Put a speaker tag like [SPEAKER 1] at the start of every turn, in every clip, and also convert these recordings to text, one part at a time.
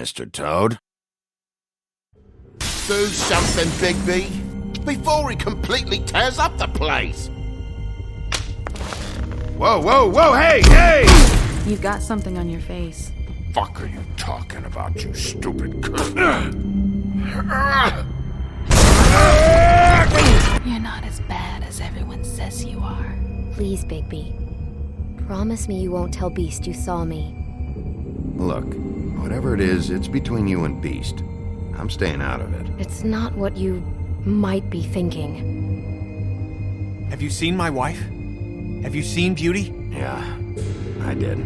[SPEAKER 1] Mr. Toad.
[SPEAKER 2] Do something, Bigby, before he completely tears up the place.
[SPEAKER 1] Whoa, whoa, whoa, hey!
[SPEAKER 3] You've got something on your face.
[SPEAKER 1] Fuck are you talking about, you stupid cunt?
[SPEAKER 3] You're not as bad as everyone says you are.
[SPEAKER 4] Please, Bigby. Promise me you won't tell Beast you saw me.
[SPEAKER 1] Look, whatever it is, it's between you and Beast. I'm staying out of it.
[SPEAKER 4] It's not what you might be thinking.
[SPEAKER 5] Have you seen my wife? Have you seen Beauty?
[SPEAKER 1] Yeah, I did.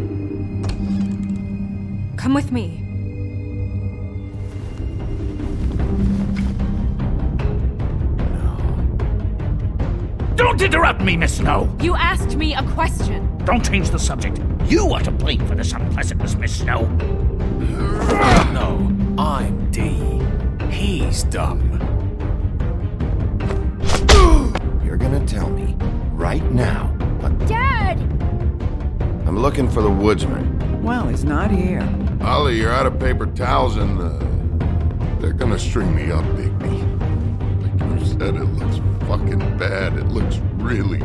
[SPEAKER 3] Come with me.
[SPEAKER 6] Don't interrupt me, Miss Snow!
[SPEAKER 3] You asked me a question.
[SPEAKER 6] Don't change the subject. You are to blame for this unpleasantness, Miss Snow.
[SPEAKER 5] No, I'm D. He's dumb.
[SPEAKER 1] You're gonna tell me, right now, what...
[SPEAKER 4] Dad!
[SPEAKER 1] I'm looking for the woodsman.
[SPEAKER 7] Well, he's not here.
[SPEAKER 8] Ollie, you're out of paper towels and, they're gonna string me up, Bigby. Like you said, it looks fucking bad. It looks really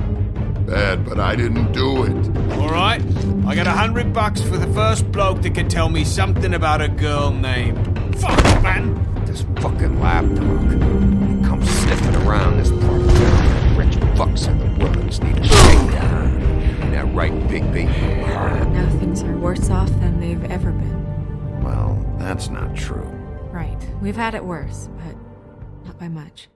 [SPEAKER 8] bad, but I didn't do it.
[SPEAKER 5] All right, I got $100 for the first bloke that can tell me something about a girl named... Fuck, man!
[SPEAKER 1] This fucking lapdog. He comes sniffing around this part of town. Rich fucks in the woods need a shakedown. Ain't that right, Bigby?
[SPEAKER 3] Now things are worse off than they've ever been.
[SPEAKER 1] Well, that's not true.
[SPEAKER 3] Right. We've had it worse, but not by much.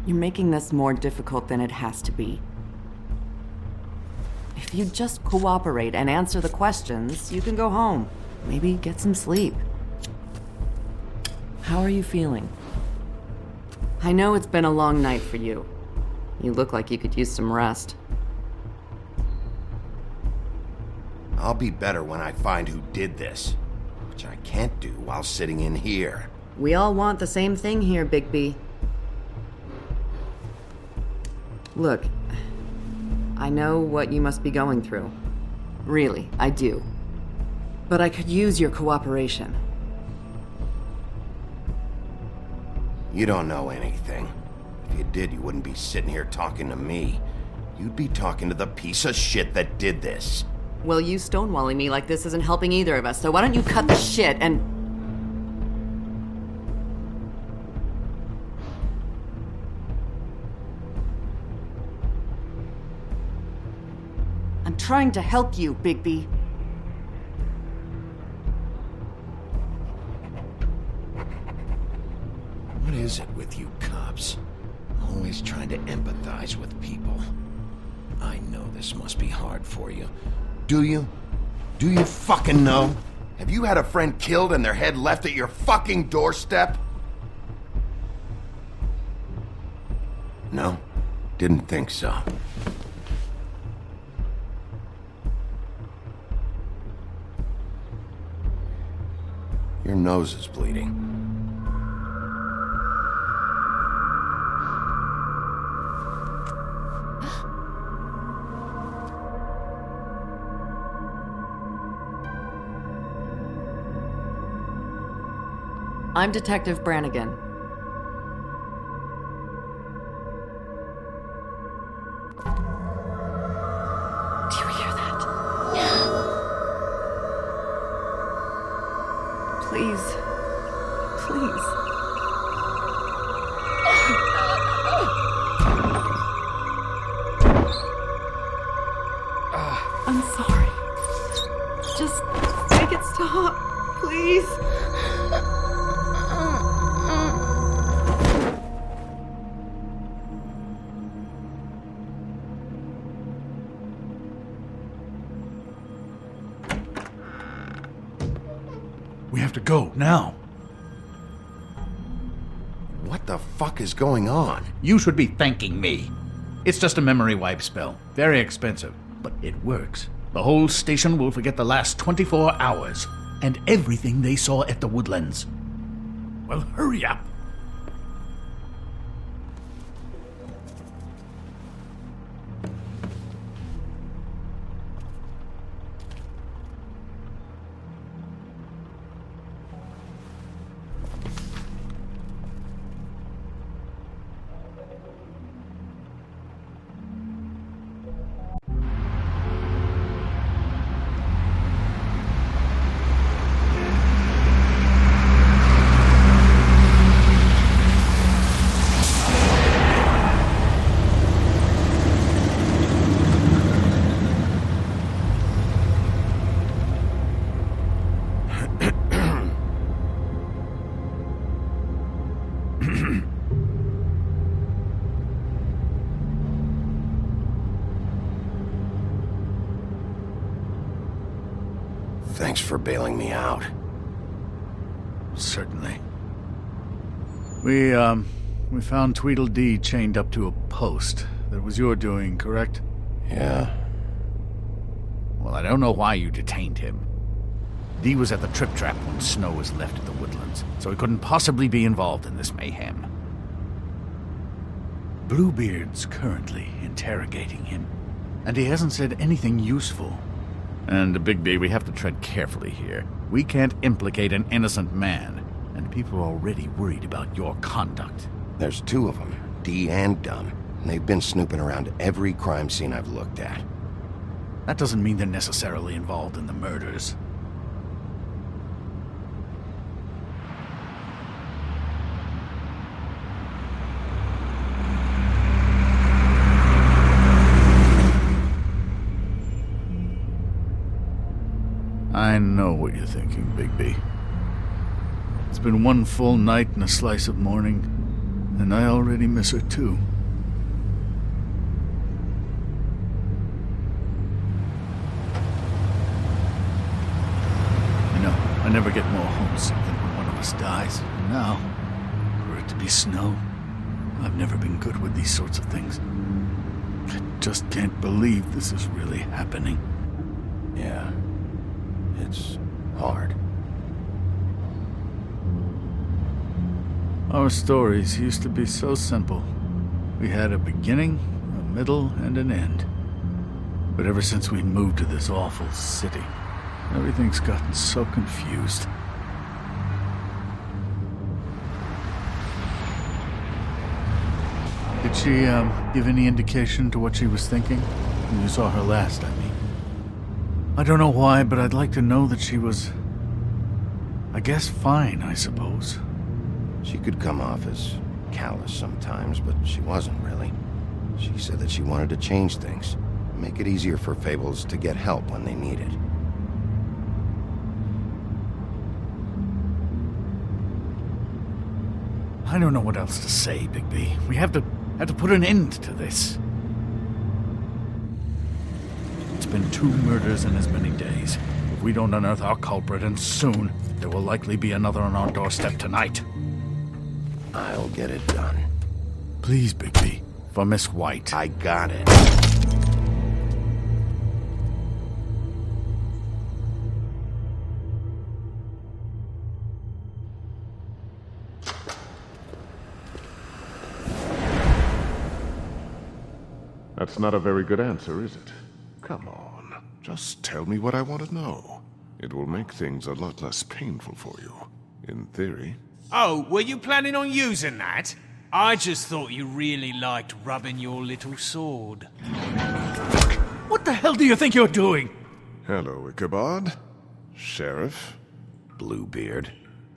[SPEAKER 7] You're making this more difficult than it has to be. If you just cooperate and answer the questions, you can go home. Maybe get some sleep. How are you feeling? I know it's been a long night for you. You look like you could use some rest.
[SPEAKER 1] I'll be better when I find who did this, which I can't do while sitting in here.
[SPEAKER 7] We all want the same thing here, Bigby. Look, I know what you must be going through. Really, I do. But I could use your cooperation.
[SPEAKER 1] You don't know anything. If you did, you wouldn't be sitting here talking to me. You'd be talking to the piece of shit that did this.
[SPEAKER 7] Well, you stonewalling me like this isn't helping either of us, so why don't you cut the shit and... I'm trying to help you, Bigby.
[SPEAKER 1] What is it with you cops? Always trying to empathize with people. I know this must be hard for you. Do you? Do you fucking know? Have you had a friend killed and their head left at your fucking doorstep? No? Didn't think so. Your nose is bleeding.
[SPEAKER 7] I'm Detective Brannigan.
[SPEAKER 3] Do you hear that?
[SPEAKER 7] Please. Please. I'm sorry. Just
[SPEAKER 9] to go, now.
[SPEAKER 1] What the fuck is going on?
[SPEAKER 6] You should be thanking me. It's just a memory wipe spell. Very expensive, but it works. The whole station will forget the last 24 hours and everything they saw at the Woodlands. Well, hurry up.
[SPEAKER 1] Thanks for bailing me out.
[SPEAKER 9] Certainly. We found Tweedledee chained up to a post. That was your doing, correct?
[SPEAKER 1] Yeah.
[SPEAKER 6] Well, I don't know why you detained him. Dee was at the Trip Trap when Snow was left at the Woodlands, so he couldn't possibly be involved in this mayhem.
[SPEAKER 9] Bluebeard's currently interrogating him, and he hasn't said anything useful.
[SPEAKER 6] And, Bigby, we have to tread carefully here. We can't implicate an innocent man, and people are already worried about your conduct.
[SPEAKER 1] There's two of them, Dee and Dunn. And they've been snooping around every crime scene I've looked at.
[SPEAKER 6] That doesn't mean they're necessarily involved in the murders.
[SPEAKER 9] I know what you're thinking, Bigby. It's been one full night and a slice of morning, and I already miss her too. You know, I never get more homesick than when one of us dies. And now, for it to be Snow, I've never been good with these sorts of things. I just can't believe this is really happening.
[SPEAKER 1] Yeah. It's hard.
[SPEAKER 9] Our stories used to be so simple. We had a beginning, a middle, and an end. But ever since we moved to this awful city, everything's gotten so confused. Did she, give any indication to what she was thinking? When you saw her last, I mean. I don't know why, but I'd like to know that she was, I guess, fine, I suppose.
[SPEAKER 1] She could come off as callous sometimes, but she wasn't really. She said that she wanted to change things, make it easier for Fables to get help when they need it.
[SPEAKER 6] I don't know what else to say, Bigby. We have to put an end to this. It's been 2 murders in as many days. If we don't unearth our culprit, and soon, there will likely be another on our doorstep tonight.
[SPEAKER 1] I'll get it done.
[SPEAKER 6] Please, Bigby. For Miss White.
[SPEAKER 1] I got it.
[SPEAKER 8] That's not a very good answer, is it? Come on. Just tell me what I want to know. It will make things a lot less painful for you. In theory.
[SPEAKER 5] Oh, were you planning on using that? I just thought you really liked rubbing your little sword.
[SPEAKER 6] What the hell do you think you're doing?
[SPEAKER 8] Hello, Ichabod. Sheriff.
[SPEAKER 1] Bluebeard.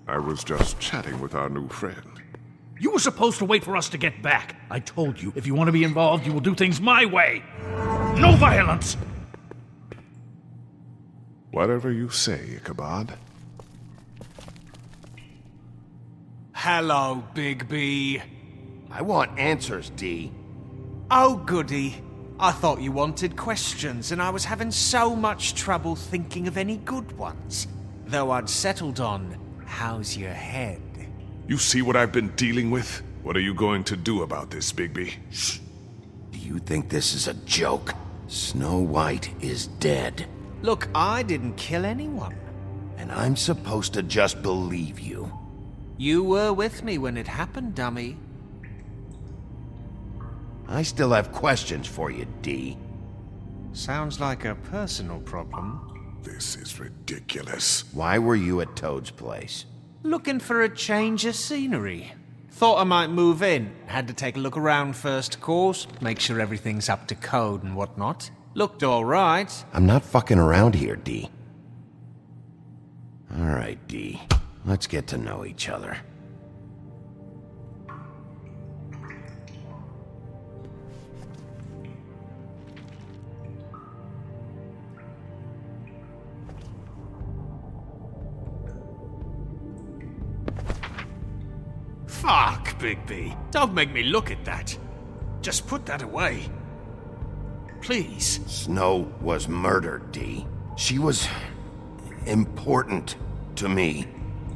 [SPEAKER 8] I was just chatting with our new friend.
[SPEAKER 6] You were supposed to wait for us to get back. I told you, if you want to be involved, you will do things my way. No violence!
[SPEAKER 8] Whatever you say, Ichabod.
[SPEAKER 5] Hello, Bigby.
[SPEAKER 1] I want answers, Dee.
[SPEAKER 5] Oh, goody. I thought you wanted questions, and I was having so much trouble thinking of any good ones. Though I'd settled on how's your head?
[SPEAKER 10] You see what I've been dealing with? What are you going to do about this, Bigby?
[SPEAKER 1] Do you think this is a joke? Snow White is dead.
[SPEAKER 5] Look, I didn't kill anyone.
[SPEAKER 1] And I'm supposed to just believe you.
[SPEAKER 5] You were with me when it happened, dummy.
[SPEAKER 1] I still have questions for you, D.
[SPEAKER 5] Sounds like a personal problem.
[SPEAKER 10] This is ridiculous.
[SPEAKER 1] Why were you at Toad's place?
[SPEAKER 5] Looking for a change of scenery. Thought I might move in. Had to take a look around first, of course. Make sure everything's up to code and whatnot. Looked alright.
[SPEAKER 1] I'm not fucking around here, D. Alright, D. Let's get to know each other.
[SPEAKER 5] Fuck, Bigby. Don't make me look at that. Just put that away. Please.
[SPEAKER 1] Snow was murdered, D. She was important to me.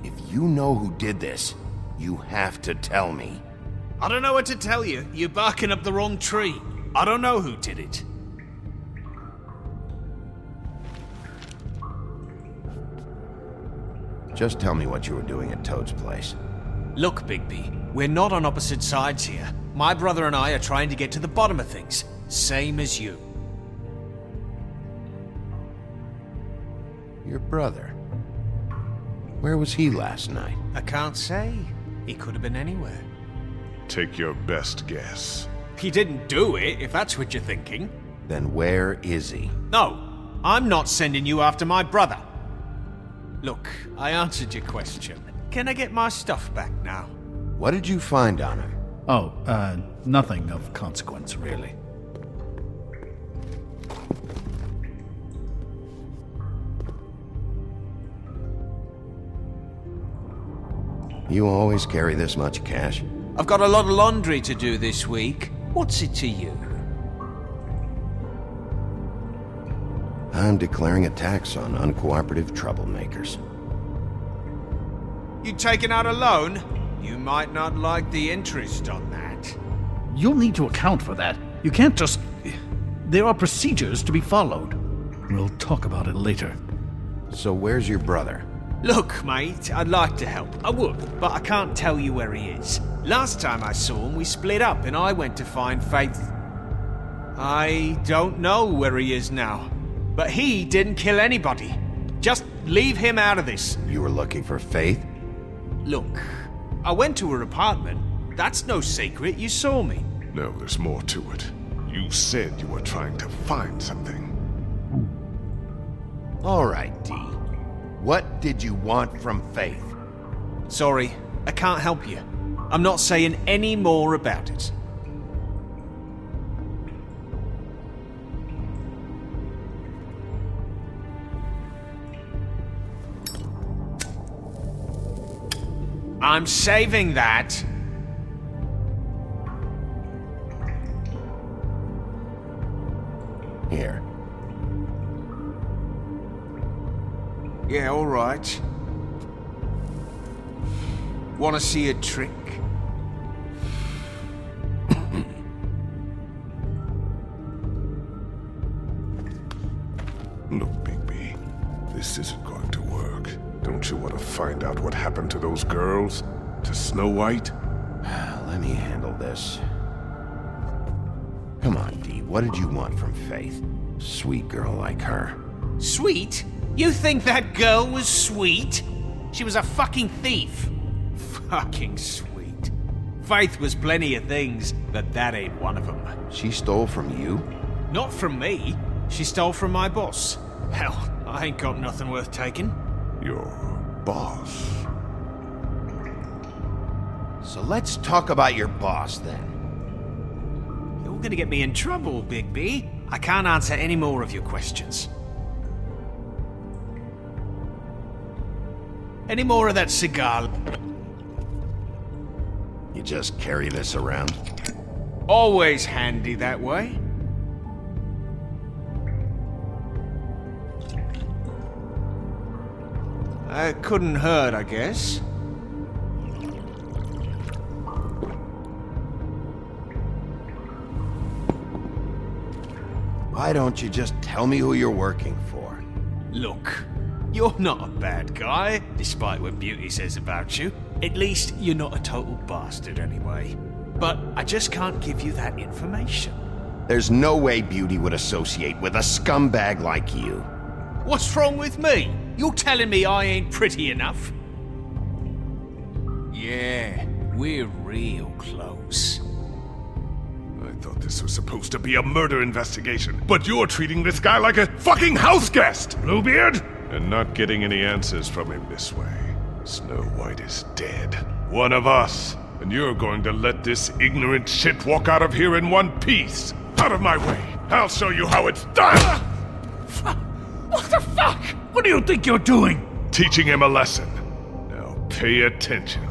[SPEAKER 1] If you know who did this, you have to tell me.
[SPEAKER 5] I don't know what to tell you. You're barking up the wrong tree. I don't know who did it.
[SPEAKER 1] Just tell me what you were doing at Toad's place.
[SPEAKER 5] Look, Bigby, we're not on opposite sides here. My brother and I are trying to get to the bottom of things. Same as you.
[SPEAKER 1] Your brother? Where was he last night?
[SPEAKER 5] I can't say. He could have been anywhere.
[SPEAKER 10] Take your best guess.
[SPEAKER 5] He didn't do it, if that's what you're thinking.
[SPEAKER 1] Then where is he?
[SPEAKER 5] No, I'm not sending you after my brother. Look, I answered your question. Can I get my stuff back now?
[SPEAKER 1] What did you find on him?
[SPEAKER 6] Oh, nothing of consequence, really.
[SPEAKER 1] You always carry this much cash?
[SPEAKER 5] I've got a lot of laundry to do this week. What's it to you?
[SPEAKER 1] I'm declaring a tax on uncooperative troublemakers.
[SPEAKER 5] You taking out a loan? You might not like the interest on that.
[SPEAKER 6] You'll need to account for that. You can't just... There are procedures to be followed. We'll talk about it later.
[SPEAKER 1] So where's your brother?
[SPEAKER 5] Look, mate, I'd like to help. I would, but I can't tell you where he is. Last time I saw him, we split up and I went to find Faith. I don't know where he is now, but he didn't kill anybody. Just leave him out of this.
[SPEAKER 1] You were looking for Faith?
[SPEAKER 5] Look, I went to her apartment. That's no secret, you saw me.
[SPEAKER 10] No, there's more to it. You said you were trying to find something.
[SPEAKER 1] All right, D. What did you want from Faith?
[SPEAKER 5] Sorry, I can't help you. I'm not saying any more about it. I'm saving that.
[SPEAKER 1] Here.
[SPEAKER 5] Yeah, all right. Want to see a trick?
[SPEAKER 10] Look, Bigby, this isn't going to work. Don't you want to find out what happened to those girls? To Snow White?
[SPEAKER 1] Let me handle this. Come on, D. What did you want from Faith? Sweet girl like her.
[SPEAKER 5] Sweet? You think that girl was sweet? She was a fucking thief. Fucking sweet. Faith was plenty of things, but that ain't one of them.
[SPEAKER 1] She stole from you?
[SPEAKER 5] Not from me. She stole from my boss. Hell, I ain't got nothing worth taking.
[SPEAKER 10] Your boss?
[SPEAKER 1] So let's talk about your boss, then.
[SPEAKER 5] You're gonna get me in trouble, Bigby. I can't answer any more of your questions. Any more of that cigar?
[SPEAKER 1] You just carry this around?
[SPEAKER 5] Always handy that way. Couldn't hurt, I guess.
[SPEAKER 1] Why don't you just tell me who you're working for?
[SPEAKER 5] Look, you're not a bad guy, despite what Beauty says about you. At least you're not a total bastard anyway. But I just can't give you that information.
[SPEAKER 1] There's no way Beauty would associate with a scumbag like you.
[SPEAKER 5] What's wrong with me? You're telling me I ain't pretty enough? Yeah, we're real close.
[SPEAKER 10] I thought this was supposed to be a murder investigation, but you're treating this guy like a fucking house guest, Bluebeard! And not getting any answers from him this way. Snow White is dead. One of us. And you're going to let this ignorant shit walk out of here in one piece. Out of my way. I'll show you how it's done!
[SPEAKER 6] What the fuck? What do you think you're doing?
[SPEAKER 10] Teaching him a lesson. Now pay attention.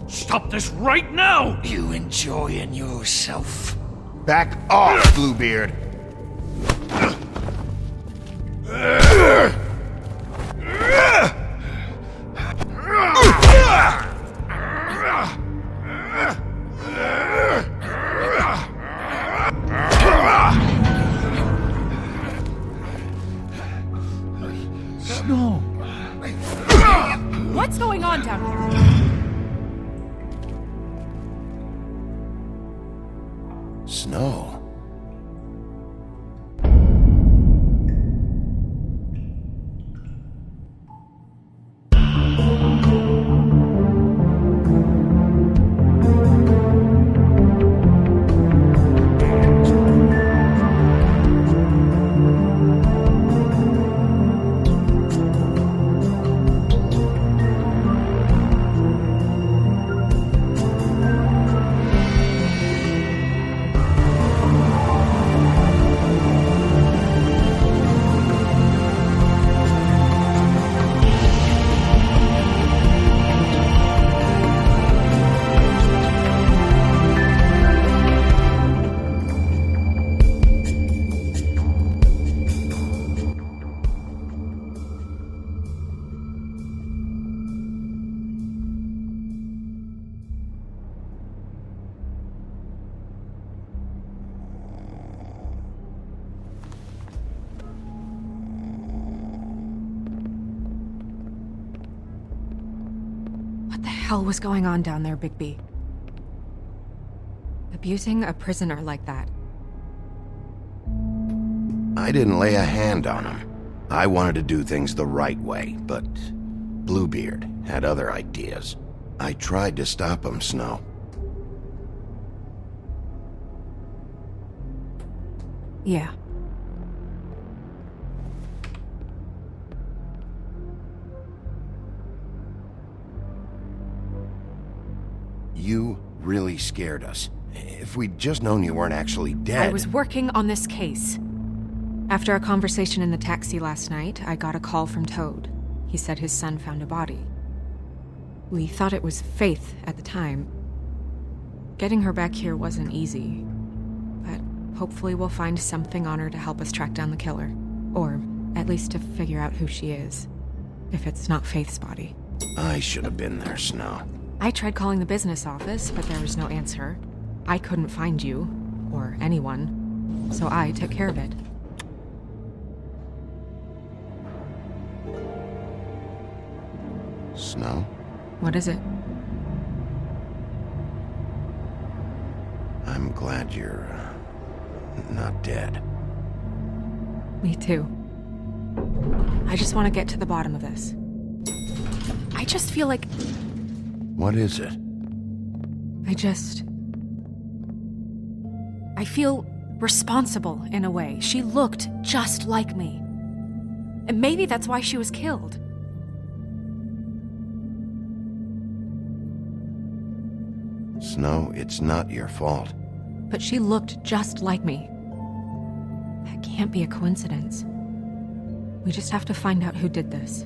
[SPEAKER 6] Stop this right now!
[SPEAKER 5] You enjoying yourself?
[SPEAKER 1] Back off, Bluebeard!
[SPEAKER 6] Snow!
[SPEAKER 3] What's going on down here?
[SPEAKER 1] Snow.
[SPEAKER 3] What the hell was going on down there, Bigby? Abusing a prisoner like that.
[SPEAKER 1] I didn't lay a hand on him. I wanted to do things the right way, but Bluebeard had other ideas. I tried to stop him, Snow.
[SPEAKER 3] Yeah.
[SPEAKER 1] You really scared us. If we'd just known you weren't actually dead...
[SPEAKER 3] I was working on this case. After a conversation in the taxi last night, I got a call from Toad. He said his son found a body. We thought it was Faith at the time. Getting her back here wasn't easy. But hopefully we'll find something on her to help us track down the killer. Or at least to figure out who she is. If it's not Faith's body.
[SPEAKER 1] I should have been there, Snow.
[SPEAKER 3] I tried calling the business office, but there was no answer. I couldn't find you, or anyone, so I took care of it.
[SPEAKER 1] Snow?
[SPEAKER 3] What is it?
[SPEAKER 1] I'm glad you're... not dead.
[SPEAKER 3] Me too. I just want to get to the bottom of this. I just feel like...
[SPEAKER 1] What is it?
[SPEAKER 3] I feel responsible in a way. She looked just like me. And maybe that's why she was killed.
[SPEAKER 1] Snow, it's not your fault.
[SPEAKER 3] But she looked just like me. That can't be a coincidence. We just have to find out who did this.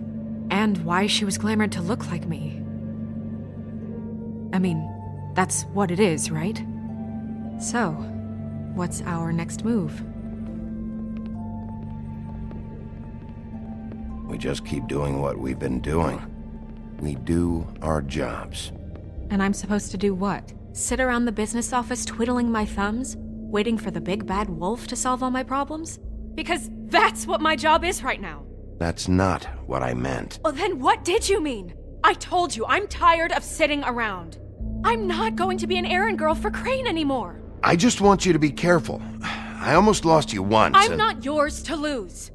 [SPEAKER 3] And why she was glamored to look like me. I mean, that's what it is, right? So, what's our next move?
[SPEAKER 1] We just keep doing what we've been doing. We do our jobs.
[SPEAKER 3] And I'm supposed to do what? Sit around the business office twiddling my thumbs, waiting for the big bad wolf to solve all my problems? Because that's what my job is right now.
[SPEAKER 1] That's not what I meant.
[SPEAKER 3] Well, then what did you mean? I told you, I'm tired of sitting around. I'm not going to be an errand girl for Crane anymore.
[SPEAKER 1] I just want you to be careful. I almost lost you once.
[SPEAKER 3] I'm not yours to lose.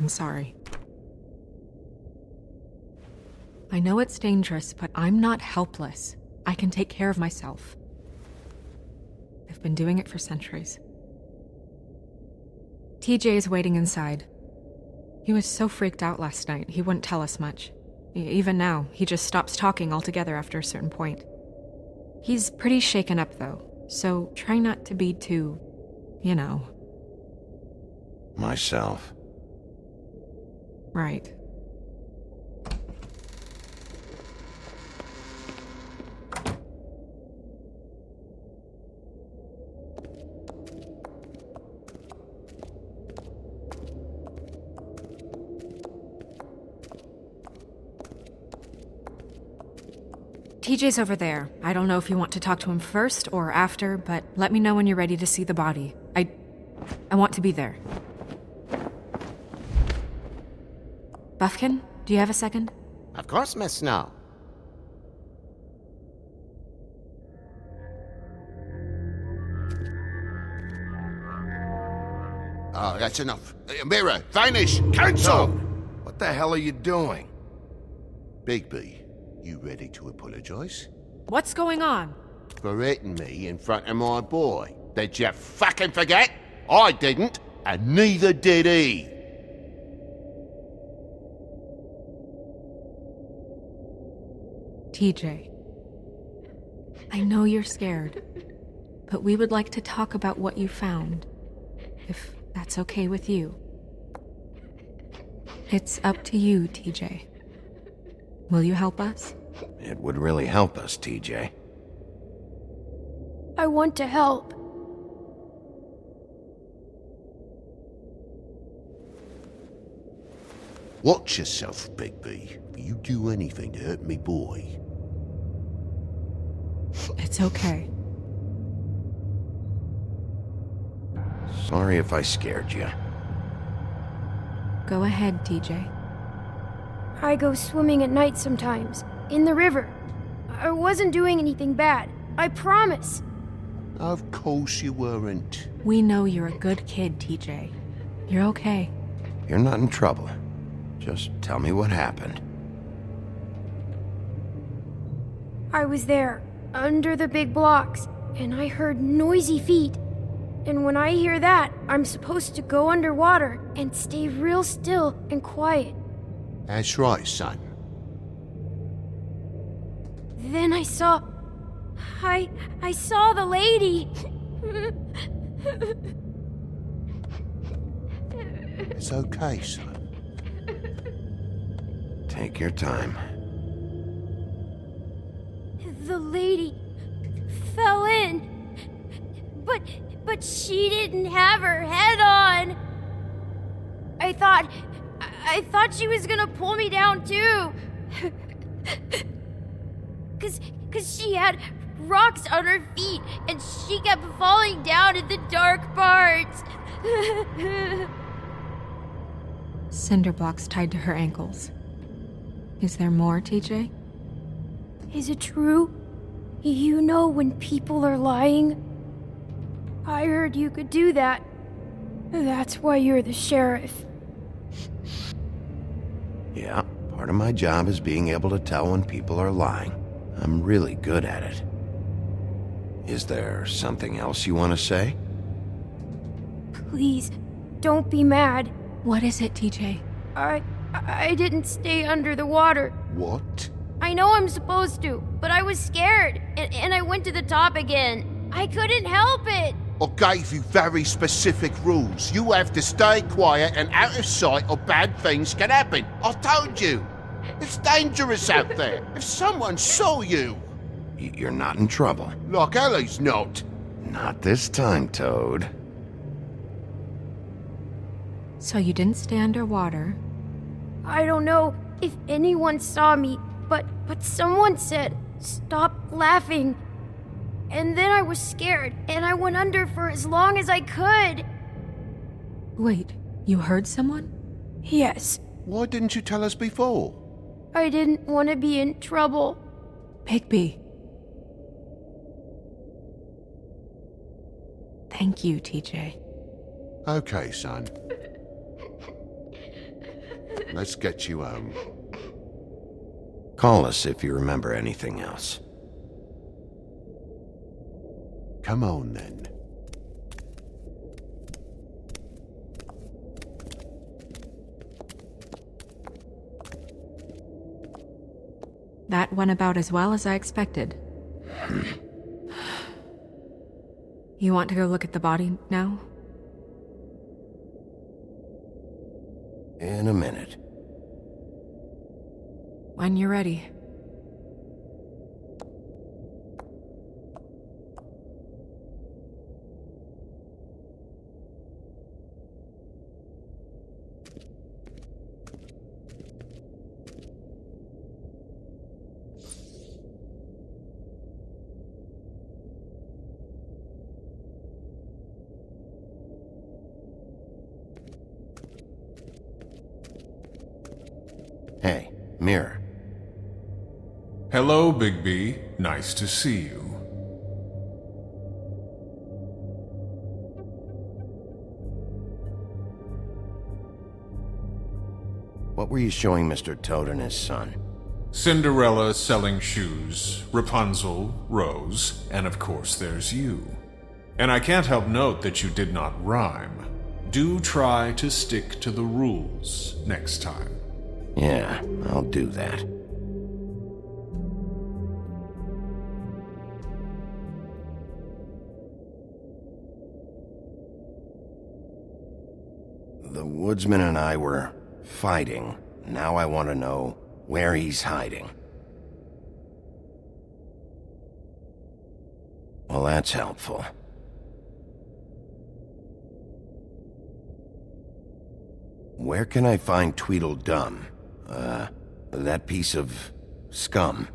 [SPEAKER 3] I'm sorry. I know it's dangerous, but I'm not helpless. I can take care of myself. I've been doing it for centuries. TJ is waiting inside. He was so freaked out last night, he wouldn't tell us much. Even now, he just stops talking altogether after a certain point. He's pretty shaken up, though, so try not to be too, you know.
[SPEAKER 1] Myself.
[SPEAKER 3] Right. TJ's over there. I don't know if you want to talk to him first or after, but let me know when you're ready to see the body. I want to be there. Buffkin, do you have a second?
[SPEAKER 2] Of course, Miss Snow. Oh, that's enough. Mirror, vanish, cancel!
[SPEAKER 1] What the hell are you doing?
[SPEAKER 2] Bigby, you ready to apologize?
[SPEAKER 3] What's going on?
[SPEAKER 2] For hitting me in front of my boy. Did you fucking forget? I didn't, and neither did he.
[SPEAKER 3] TJ, I know you're scared, but we would like to talk about what you found, if that's okay with you. It's up to you, TJ. Will you help us?
[SPEAKER 1] It would really help us, TJ.
[SPEAKER 11] I want to help.
[SPEAKER 2] Watch yourself, Bigby. If you do anything to hurt me boy.
[SPEAKER 3] It's okay.
[SPEAKER 1] Sorry if I scared you.
[SPEAKER 3] Go ahead, TJ.
[SPEAKER 11] I go swimming at night sometimes, in the river. I wasn't doing anything bad. I promise.
[SPEAKER 2] Of course you weren't.
[SPEAKER 3] We know you're a good kid, TJ. You're okay.
[SPEAKER 1] You're not in trouble. Just tell me what happened.
[SPEAKER 11] I was there, under the big blocks, and I heard noisy feet. And when I hear that, I'm supposed to go underwater and stay real still and quiet.
[SPEAKER 2] That's right, son.
[SPEAKER 11] Then I saw the lady.
[SPEAKER 2] It's okay, son.
[SPEAKER 1] Take your time.
[SPEAKER 11] The lady fell in. But she didn't have her head on. I thought she was gonna pull me down too. Cause she had rocks on her feet and she kept falling down in the dark parts.
[SPEAKER 3] Cinder blocks tied to her ankles. Is there more, TJ?
[SPEAKER 11] Is it true? You know when people are lying? I heard you could do that. That's why you're the sheriff.
[SPEAKER 1] Yeah, part of my job is being able to tell when people are lying. I'm really good at it. Is there something else you want to say?
[SPEAKER 11] Please, don't be mad.
[SPEAKER 3] What is it, TJ?
[SPEAKER 11] I didn't stay under the water.
[SPEAKER 2] What?
[SPEAKER 11] I know I'm supposed to, but I was scared, and I went to the top again. I couldn't help it.
[SPEAKER 2] I gave you very specific rules. You have to stay quiet and out of sight or bad things can happen. I told you. It's dangerous out there. If someone saw you...
[SPEAKER 1] You're not in trouble.
[SPEAKER 2] Like Ellie's not.
[SPEAKER 1] Not this time, Toad.
[SPEAKER 3] So you didn't stay underwater.
[SPEAKER 11] I don't know if anyone saw me, but someone said, "Stop laughing." And then I was scared, and I went under for as long as I could.
[SPEAKER 3] Wait, you heard someone?
[SPEAKER 11] Yes,
[SPEAKER 2] Why didn't you tell us before?
[SPEAKER 11] I didn't want to be in trouble.
[SPEAKER 3] Bigby. Thank you, TJ.
[SPEAKER 2] Okay, son. Let's get you home.
[SPEAKER 1] Call us if you remember anything else.
[SPEAKER 2] Come on, then.
[SPEAKER 3] That went about as well as I expected. You want to go look at the body now?
[SPEAKER 1] In a minute.
[SPEAKER 3] When you're ready.
[SPEAKER 1] Hey, Mirror.
[SPEAKER 10] Hello, Bigby. Nice to see you.
[SPEAKER 1] What were you showing Mr. Toad and his son?
[SPEAKER 10] Cinderella selling shoes, Rapunzel, Rose, and of course there's you. And I can't help note that you did not rhyme. Do try to stick to the rules next time.
[SPEAKER 1] Yeah, I'll do that. The woodsman and I were fighting. Now I want to know where he's hiding. Well, that's helpful. Where can I find Tweedledum? That piece of scum.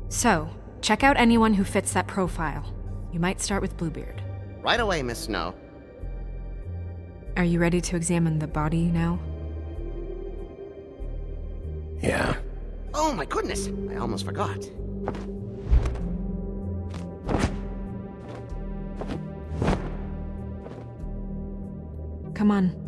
[SPEAKER 3] So, check out anyone who fits that profile. You might start with Bluebeard.
[SPEAKER 12] Right away, Miss Snow.
[SPEAKER 3] Are you ready to examine the body now?
[SPEAKER 1] Yeah.
[SPEAKER 12] Oh my goodness, I almost forgot.
[SPEAKER 3] Come on.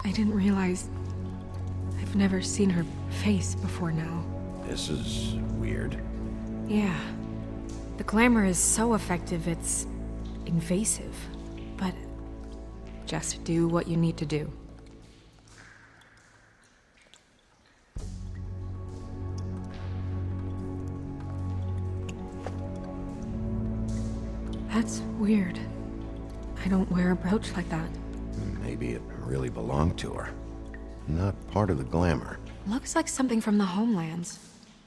[SPEAKER 3] I didn't realize I've never seen her face before now.
[SPEAKER 1] This is weird.
[SPEAKER 3] Yeah. The glamour is so effective, it's invasive. But just do what you need to do. That's weird. I don't wear a brooch like that.
[SPEAKER 1] Maybe it really belonged to her. not part of the glamour.
[SPEAKER 3] Looks like something from the homelands.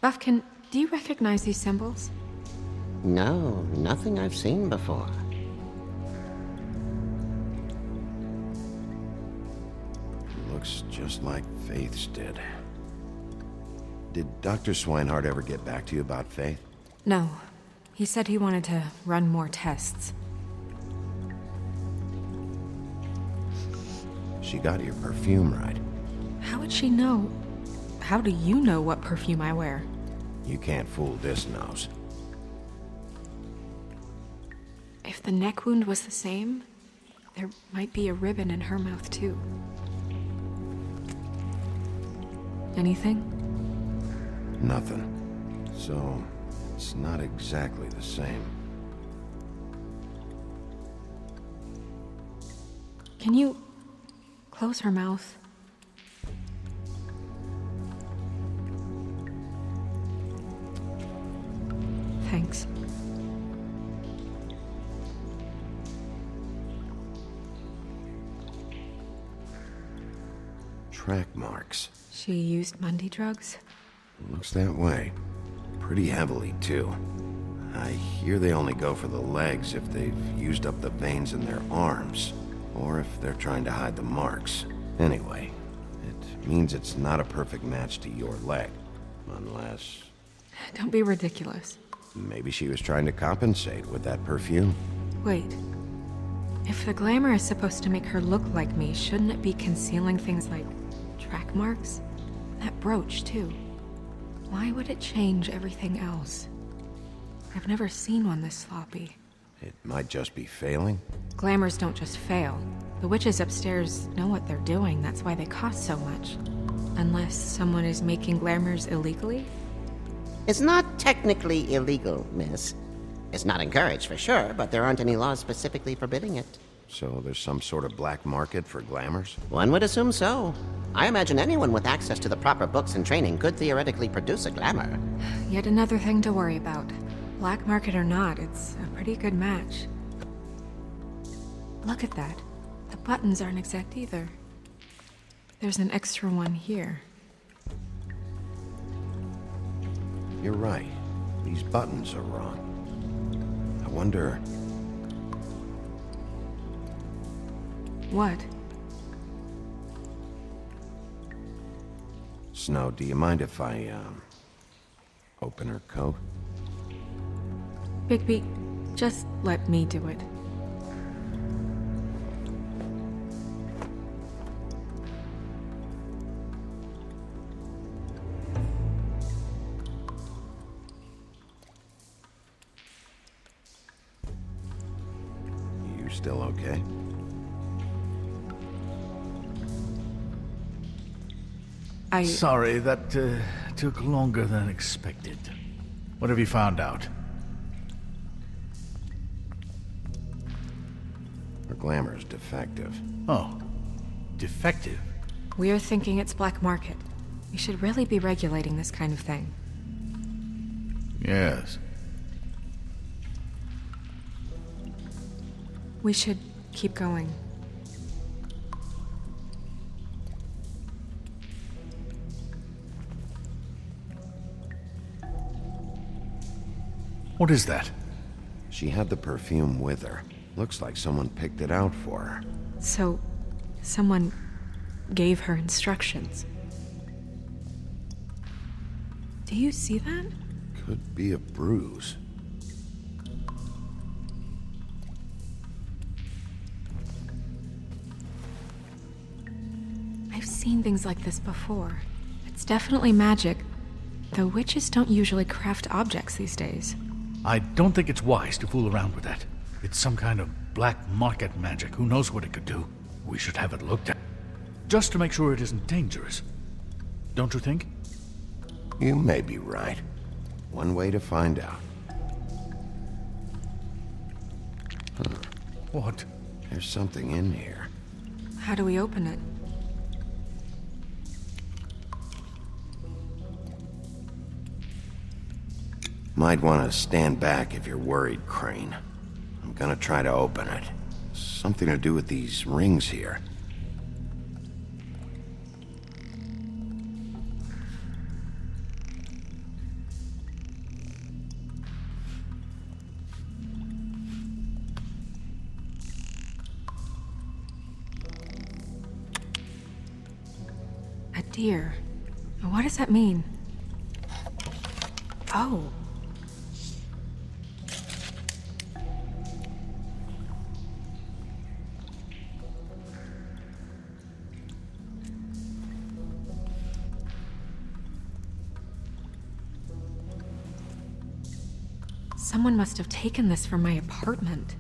[SPEAKER 3] Buffkin, do you recognize these symbols?
[SPEAKER 12] No, nothing I've seen before.
[SPEAKER 1] Looks just like Faith's did. Did Dr. Swinehart ever get back to you about Faith?
[SPEAKER 3] No. He said he wanted to run more tests.
[SPEAKER 1] She got your perfume right.
[SPEAKER 3] How would she know? How do you know what perfume I wear?
[SPEAKER 1] You can't fool this nose.
[SPEAKER 3] If the neck wound was the same, there might be a ribbon in her mouth too. Anything?
[SPEAKER 1] Nothing. So, it's not exactly the same.
[SPEAKER 3] Can you close her mouth? Thanks.
[SPEAKER 1] Track marks.
[SPEAKER 3] She used Mundy drugs?
[SPEAKER 1] Looks that way. Pretty heavily, too. I hear they only go for the legs if they've used up the veins in their arms, or if they're trying to hide the marks. Anyway, it means it's not a perfect match to your leg. Unless...
[SPEAKER 3] Don't be ridiculous.
[SPEAKER 1] maybe she was trying to compensate with that perfume.
[SPEAKER 3] Wait. If the glamour is supposed to make her look like me, shouldn't it be concealing things like track marks? That brooch, too. Why would it change everything else? I've never seen one this sloppy.
[SPEAKER 1] It might just be failing.
[SPEAKER 3] Glamours don't just fail. The witches upstairs know what they're doing, that's why they cost so much. Unless someone is making glamours illegally?
[SPEAKER 12] It's not technically illegal, miss. It's not encouraged for sure, but there aren't any laws specifically forbidding it.
[SPEAKER 1] So there's some sort of black market for glamours?
[SPEAKER 12] One would assume so. I imagine anyone with access to the proper books and training could theoretically produce a glamour.
[SPEAKER 3] Yet another thing to worry about. Black market or not, it's a pretty good match. Look at that. The buttons aren't exact either. There's an extra one here.
[SPEAKER 1] You're right. These buttons are wrong. I wonder...
[SPEAKER 3] What?
[SPEAKER 1] Snow, do you mind if I, open her coat?
[SPEAKER 3] Bigby, just let me do it.
[SPEAKER 1] You still okay?
[SPEAKER 9] Sorry, that took longer than expected. What have you found out?
[SPEAKER 1] Her glamour's defective.
[SPEAKER 9] Oh, defective?
[SPEAKER 3] We're thinking it's black market. We should really be regulating this kind of thing.
[SPEAKER 9] Yes.
[SPEAKER 3] We should keep going.
[SPEAKER 9] What is that?
[SPEAKER 1] She had the perfume with her. Looks like someone picked it out for her.
[SPEAKER 3] So, someone gave her instructions. Do you see that?
[SPEAKER 1] Could be a bruise.
[SPEAKER 3] I've seen things like this before. It's definitely magic, though witches don't usually craft objects these days.
[SPEAKER 9] I don't think it's wise to fool around with that. It's some kind of black market magic. Who knows what it could do? We should have it looked at. Just to make sure it isn't dangerous. Don't you think?
[SPEAKER 1] You may be right. One way to find out. Huh.
[SPEAKER 9] What?
[SPEAKER 1] There's something in here.
[SPEAKER 3] How do we open it?
[SPEAKER 1] Might want to stand back if you're worried, Crane. I'm gonna try to open it. Something to do with these rings here.
[SPEAKER 3] dear. What does that mean? Oh. Someone must have taken this from my apartment.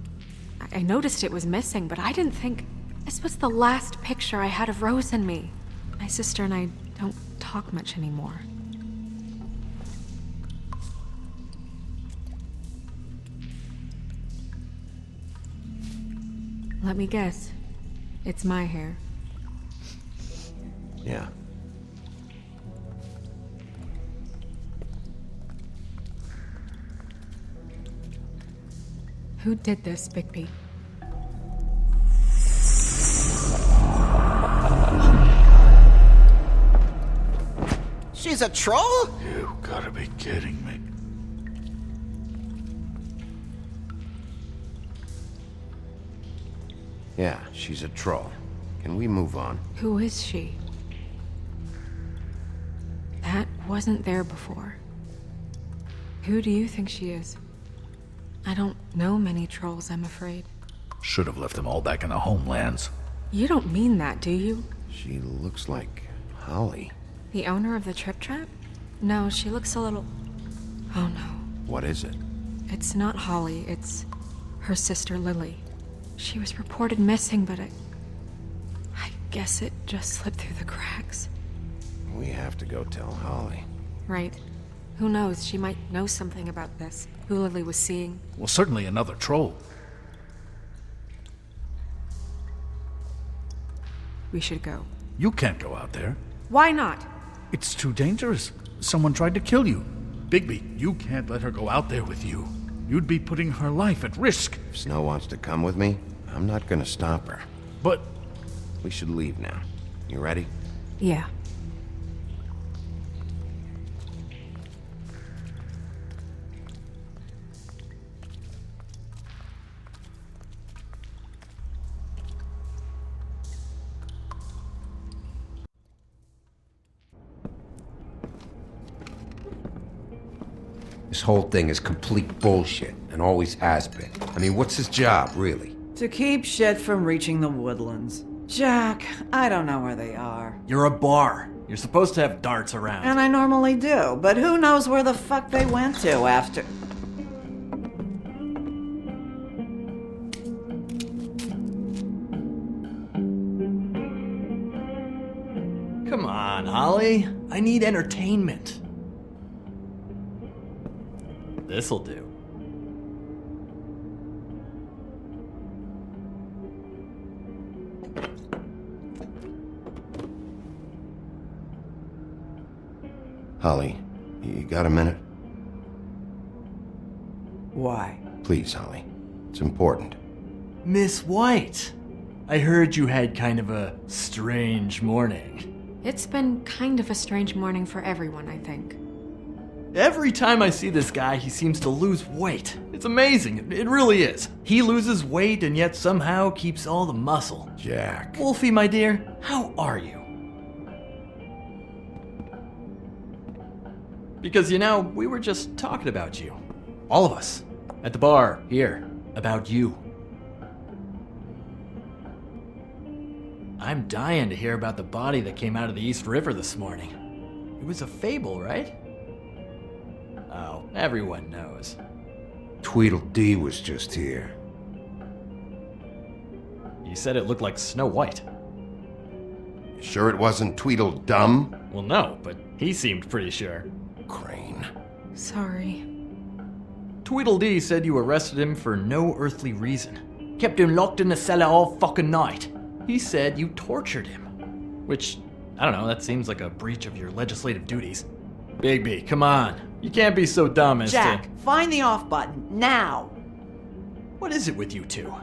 [SPEAKER 3] I noticed it was missing, but I didn't think this was the last picture I had of Rose and me. My sister and I don't talk much anymore. Let me guess. It's my hair.
[SPEAKER 1] Yeah.
[SPEAKER 3] Who did this, Bigby?
[SPEAKER 12] She's a troll?
[SPEAKER 9] You gotta be kidding me.
[SPEAKER 1] Yeah, she's a troll. Can we move on?
[SPEAKER 3] Who is she? That wasn't there before. Who do you think she is? I don't know many trolls, I'm afraid.
[SPEAKER 6] Should have left them all back in the homelands.
[SPEAKER 3] You don't mean that, do you?
[SPEAKER 1] She looks like Holly.
[SPEAKER 3] The owner of the Trip Trap? No, she looks a little... Oh no.
[SPEAKER 1] What is it?
[SPEAKER 3] It's not Holly, it's her sister Lily. She was reported missing, but I guess it just slipped through the cracks.
[SPEAKER 1] We have to go tell Holly.
[SPEAKER 3] Right. Who knows, she might know something about this. Who Lily was seeing.
[SPEAKER 6] Well, certainly another troll.
[SPEAKER 3] We should go.
[SPEAKER 6] You can't go out there.
[SPEAKER 3] Why not?
[SPEAKER 6] It's too dangerous. Someone tried to kill you. Bigby, you can't let her go out there with you. You'd be putting her life at risk.
[SPEAKER 1] If Snow wants to come with me, I'm not gonna stop her.
[SPEAKER 6] But...
[SPEAKER 1] We should leave now. You ready?
[SPEAKER 3] Yeah.
[SPEAKER 13] This whole thing is complete bullshit, and always has been. I mean, what's his job, really?
[SPEAKER 7] To keep shit from reaching the woodlands. Jack, I don't know where they are.
[SPEAKER 14] You're a bar. You're supposed to have darts around.
[SPEAKER 7] And I normally do, but who knows where the fuck they went to after...
[SPEAKER 14] Come on, Holly. I need entertainment. This'll do.
[SPEAKER 1] Holly, you got a minute?
[SPEAKER 7] Why?
[SPEAKER 1] Please, Holly. It's important.
[SPEAKER 14] Miss White, I heard you had kind of a strange morning.
[SPEAKER 3] It's been kind of a strange morning for everyone, I think.
[SPEAKER 14] Every time I see this guy, he seems to lose weight. It's amazing. It really is. He loses weight and yet somehow keeps all the muscle.
[SPEAKER 1] Jack.
[SPEAKER 14] Wolfie, my dear, how are you? Because, you know, we were just talking about you. All of us. At the bar, here. About you. I'm dying to hear about the body that came out of the East River this morning. It was a fable, right? Oh, everyone knows.
[SPEAKER 13] Tweedledee was just here.
[SPEAKER 14] You said it looked like Snow White.
[SPEAKER 2] Sure it wasn't Tweedledum?
[SPEAKER 14] Well, no, but he seemed pretty sure.
[SPEAKER 2] Crane.
[SPEAKER 3] Sorry.
[SPEAKER 14] Tweedledee said you arrested him for no earthly reason. Kept him locked in the cellar all fucking night. He said you tortured him. Which, I don't know, that seems like a breach of your legislative duties. Bigby, come on. You can't be so dumb as
[SPEAKER 7] Jack, find the off button, now!
[SPEAKER 14] What is it with you two?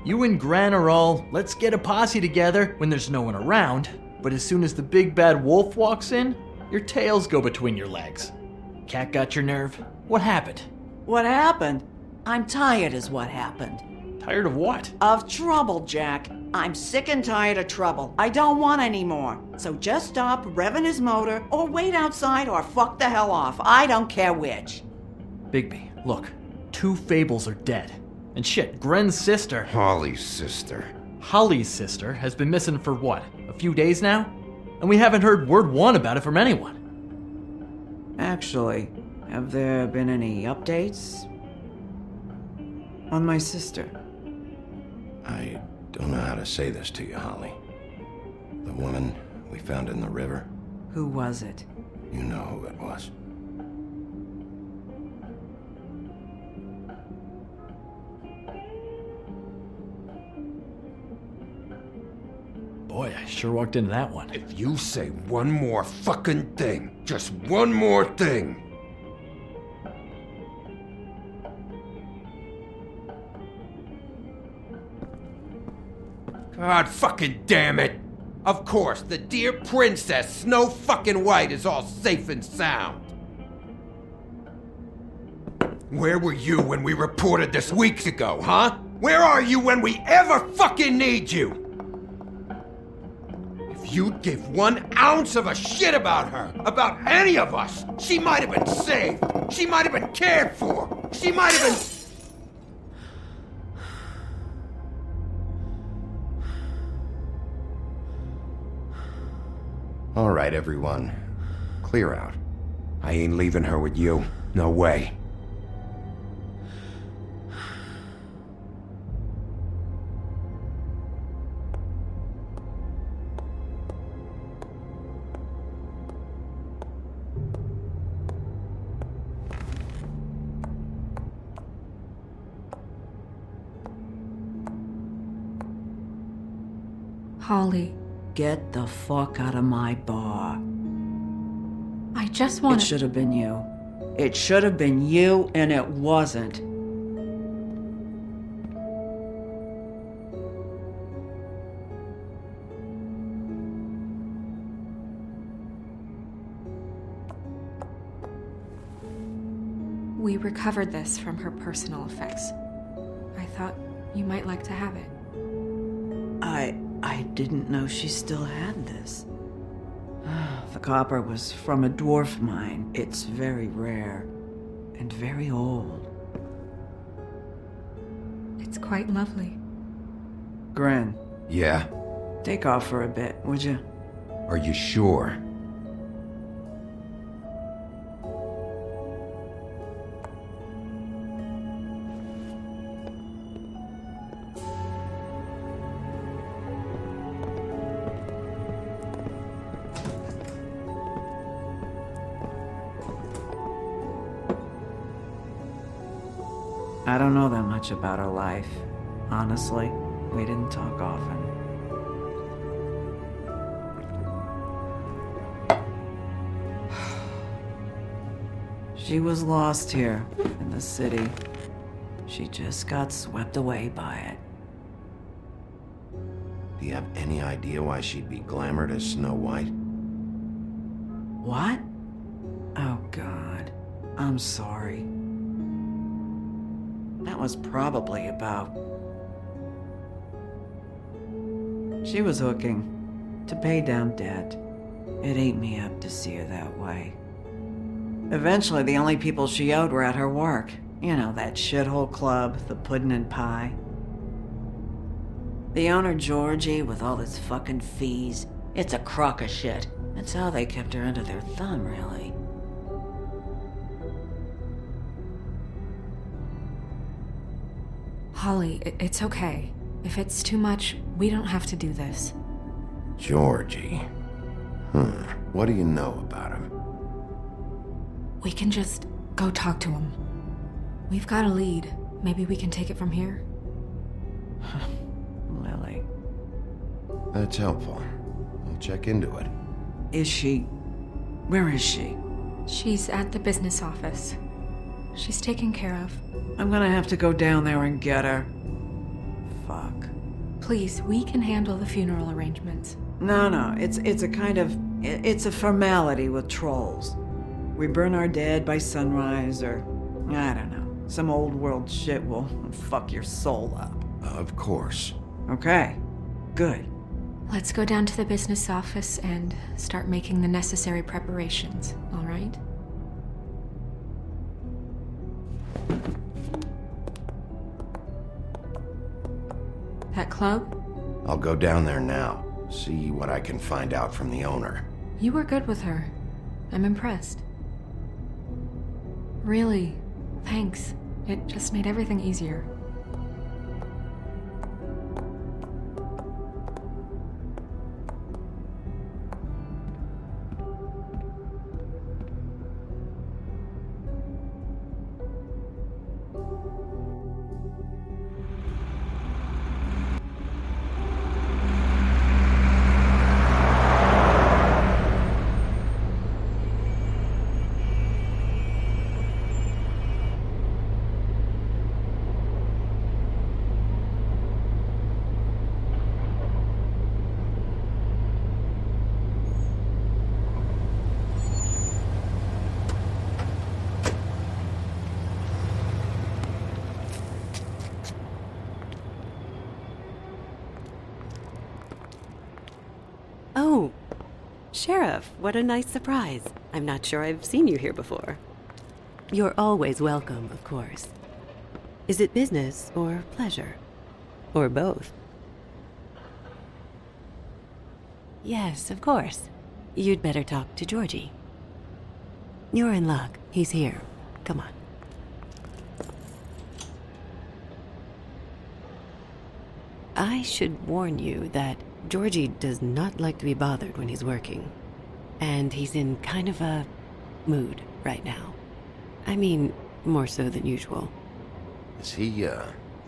[SPEAKER 14] You and Gran are all, let's get a posse together when there's no one around, but as soon as the big bad wolf walks in, your tails go between your legs. Cat got your nerve? What happened?
[SPEAKER 7] What happened? I'm tired is what happened.
[SPEAKER 14] Tired of what?
[SPEAKER 15] Of trouble, Jack. I'm sick and tired of trouble. I don't want any more. So just stop revving his motor, or wait outside, or fuck the hell off. I don't care which.
[SPEAKER 14] Bigby, look. 2 Fables are dead. And shit, Gren's sister...
[SPEAKER 13] Holly's sister.
[SPEAKER 14] Holly's sister has been missing for what? A few days now? And we haven't heard word one about it from anyone.
[SPEAKER 15] Actually, have there been any updates on my sister?
[SPEAKER 1] I don't know how to say this to you, Holly. The woman we found in the river.
[SPEAKER 15] Who was it?
[SPEAKER 1] You know who it was.
[SPEAKER 14] Boy, I sure walked into that one.
[SPEAKER 13] If you say one more fucking thing, just one more thing. God fucking damn it! Of course, the dear Princess Snow fucking White is all safe and sound. Where were you when we reported this weeks ago, huh? Where are you when we ever fucking need you? If you'd give 1 ounce of a shit about her, about any of us, she might have been saved. She might have been cared for. She might have been... All right, everyone. Clear out. I ain't leaving her with you. No way.
[SPEAKER 3] Holly,
[SPEAKER 15] Get the fuck out of my bar.
[SPEAKER 3] I just want
[SPEAKER 15] It should have been you. It should have been you, and it wasn't.
[SPEAKER 3] We recovered this from her personal effects. I thought you might like to have it.
[SPEAKER 15] I didn't know she still had this. The copper was from a dwarf mine. It's very rare and very old.
[SPEAKER 3] It's quite lovely.
[SPEAKER 15] Gren,
[SPEAKER 13] Yeah?
[SPEAKER 15] take off for a bit, would you?
[SPEAKER 13] Are you sure?
[SPEAKER 15] I don't know that much about her life. Honestly, we didn't talk often. She was lost here in the city. She just got swept away by it.
[SPEAKER 1] Do you have any idea why she'd be glamored as Snow White?
[SPEAKER 15] What? Oh, God. I'm sorry. That was probably about... She was hooking to pay down debt. It ate me up to see her that way. Eventually, the only people she owed were at her work. You know, that shithole club, the Puddin' and Pie. The owner, Georgie, with all his fucking fees. It's a crock of shit. That's how they kept her under their thumb, really.
[SPEAKER 3] Holly, it's okay. If it's too much, we don't have to do this.
[SPEAKER 1] Georgie. What do you know about him?
[SPEAKER 3] We can just go talk to him. We've got a lead. Maybe we can take it from here.
[SPEAKER 15] Lily.
[SPEAKER 1] That's helpful. I'll check into it.
[SPEAKER 15] Is she... Where is she?
[SPEAKER 3] She's at the business office. She's taken care of.
[SPEAKER 15] I'm gonna have to go down there and get her. Fuck.
[SPEAKER 3] Please, we can handle the funeral arrangements.
[SPEAKER 15] No, it's a kind of... It's a formality with trolls. We burn our dead by sunrise, or... I don't know. Some old world shit will fuck your soul up.
[SPEAKER 1] Of course.
[SPEAKER 15] Okay, good.
[SPEAKER 3] Let's go down to the business office and start making the necessary preparations, all right? That club?
[SPEAKER 1] I'll go down there now, see what I can find out from the owner.
[SPEAKER 3] You were good with her. I'm impressed. Really, thanks. It just made everything easier.
[SPEAKER 16] Oh, Sheriff, what a nice surprise. I'm not sure I've seen you here before. You're always welcome, of course. Is it business or pleasure? Or both? Yes, of course. You'd better talk to Georgie. You're in luck. He's here. Come on. I should warn you that Georgie does not like to be bothered when he's working. And he's in kind of a mood right now. I mean, more so than usual.
[SPEAKER 1] Is he,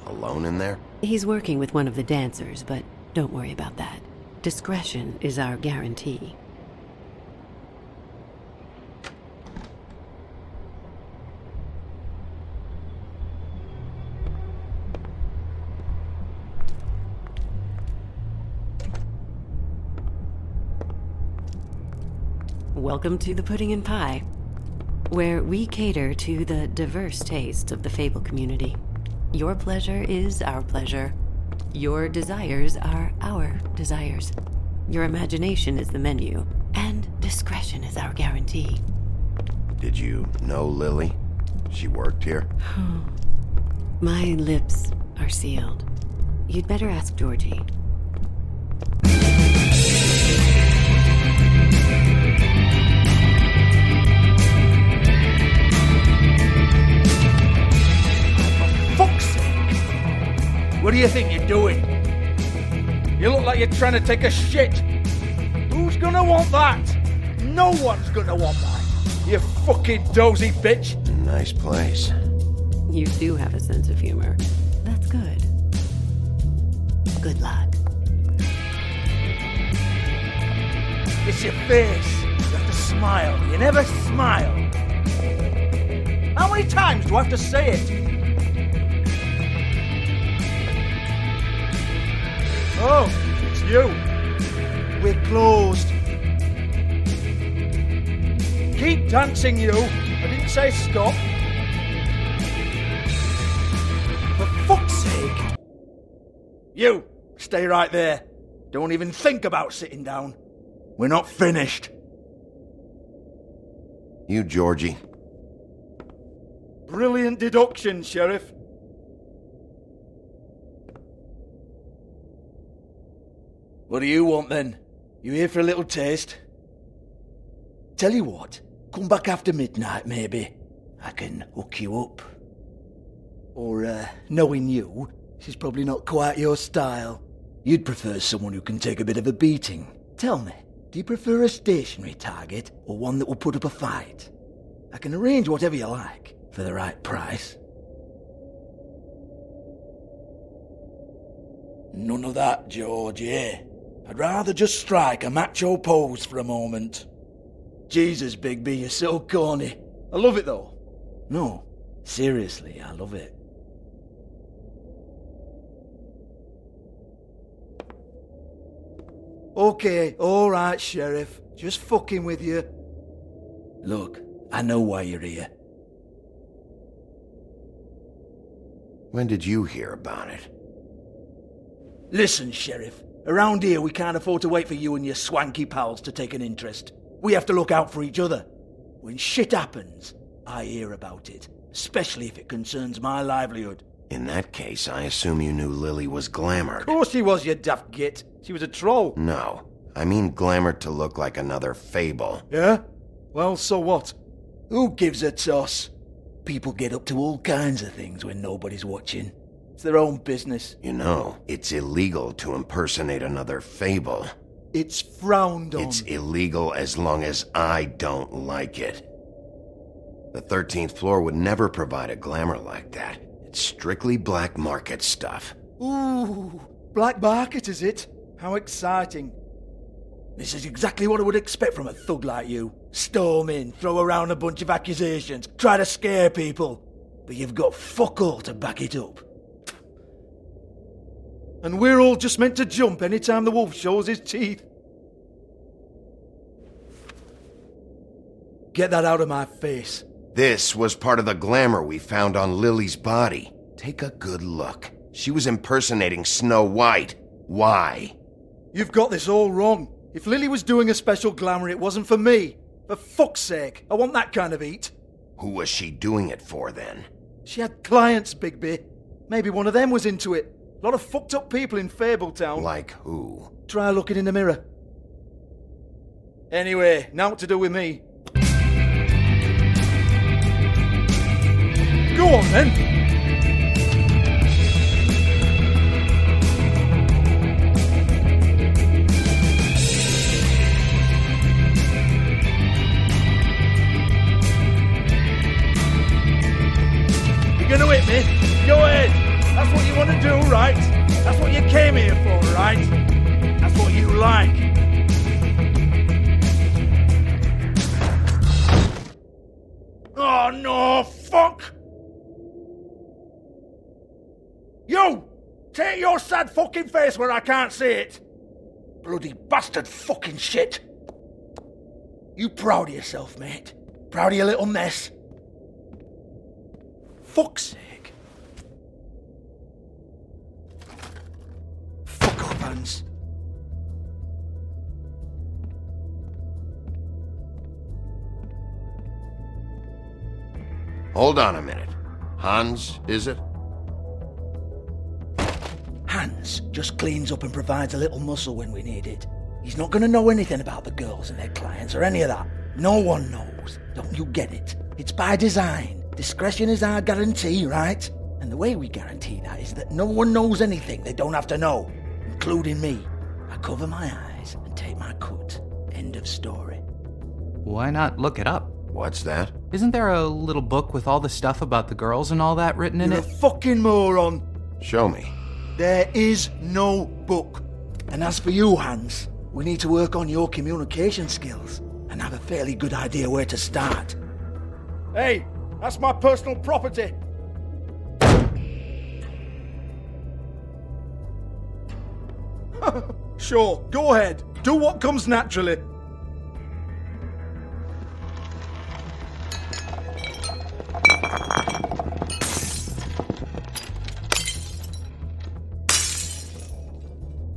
[SPEAKER 1] alone in there?
[SPEAKER 16] He's working with one of the dancers, but don't worry about that. Discretion is our guarantee. Welcome to the Pudding and Pie, where we cater to the diverse tastes of the Fable community. Your pleasure is our pleasure. Your desires are our desires. Your imagination is the menu, and discretion is our guarantee.
[SPEAKER 1] Did you know Lily? She worked here?
[SPEAKER 16] My lips are sealed. You'd better ask Georgie.
[SPEAKER 6] Fuck's sake! What do you think you're doing? You look like you're trying to take a shit. Who's gonna want that? No one's gonna want that. You fucking dozy bitch.
[SPEAKER 1] Nice place.
[SPEAKER 16] You do have a sense of humor. That's good. Good luck.
[SPEAKER 6] It's your face. You have to smile. You never smile. How many times do I have to say it? Oh, it's you. We're closed. Keep dancing, you. I didn't say stop. For fuck's sake. You, stay right there. Don't even think about sitting down. We're not finished.
[SPEAKER 1] You, Georgie.
[SPEAKER 6] Brilliant deduction, Sheriff. What do you want then? You here for a little taste? Tell you what, come back after midnight maybe. I can hook you up. Or, knowing you, she's probably not quite your style. You'd prefer someone who can take a bit of a beating. Tell me, do you prefer a stationary target or one that will put up a fight? I can arrange whatever you like for the right price. None of that, George, eh? I'd rather just strike a macho pose for a moment. Jesus, Bigby, you're so corny. I love it though. No, seriously, I love it. Okay, alright, Sheriff. Just fucking with you. Look, I know why you're here.
[SPEAKER 1] When did you hear about it?
[SPEAKER 9] Listen, Sheriff. Around here, we can't afford to wait for you and your swanky pals to take an interest. We have to look out for each other. When shit happens, I hear about it, especially if it concerns my livelihood.
[SPEAKER 1] In that case, I assume you knew Lily was glamored.
[SPEAKER 9] Of course she was, you daft git. She was a troll.
[SPEAKER 1] No, I mean glamored to look like another fable.
[SPEAKER 9] Yeah? Well, so what? Who gives a toss? People get up to all kinds of things when nobody's watching. It's their own business.
[SPEAKER 1] You know, it's illegal to impersonate another fable.
[SPEAKER 9] It's frowned on.
[SPEAKER 1] It's illegal as long as I don't like it. The 13th floor would never provide a glamour like that. It's strictly black market stuff.
[SPEAKER 9] Ooh, black market is it? How exciting. This is exactly what I would expect from a thug like you. Storm in, throw around a bunch of accusations, try to scare people. But you've got fuck all to back it up. And we're all just meant to jump any time the wolf shows his teeth. Get that out of my face.
[SPEAKER 1] This was part of the glamour we found on Lily's body. Take a good look. She was impersonating Snow White. Why?
[SPEAKER 9] You've got this all wrong. If Lily was doing a special glamour, it wasn't for me. For fuck's sake, I want that kind of eat.
[SPEAKER 1] Who was she doing it for, then?
[SPEAKER 9] She had clients, Bigby. Maybe one of them was into it. A lot of fucked up people in Fabletown.
[SPEAKER 1] Like who?
[SPEAKER 9] Try looking in the mirror. Anyway, now what to do with me? Go on, then. You're gonna hit me? Go ahead. That's what you want to do, right? That's what you came here for, right? That's what you like. Oh no, fuck! You! Take your sad fucking face where I can't see it! Bloody bastard fucking shit! You proud of yourself, mate? Proud of your little mess? Fuck's sake. Fuck off, Hans.
[SPEAKER 1] Hold on a minute. Hans, is it?
[SPEAKER 9] Hans just cleans up and provides a little muscle when we need it. He's not going to know anything about the girls and their clients or any of that. No one knows. Don't you get it? It's by design. Discretion is our guarantee, right? And the way we guarantee that is that no one knows anything they don't have to know, including me. I cover my eyes and take my cut. End of story.
[SPEAKER 17] Why not look it up?
[SPEAKER 1] What's that?
[SPEAKER 17] Isn't there a little book with all the stuff about the girls and all that written in
[SPEAKER 9] You're
[SPEAKER 17] it?
[SPEAKER 9] a fucking moron.
[SPEAKER 1] Show me.
[SPEAKER 9] There is no book. And as for you, Hans, we need to work on your communication skills and have a fairly good idea where to start. Hey, that's my personal property. Sure, go ahead. Do what comes naturally.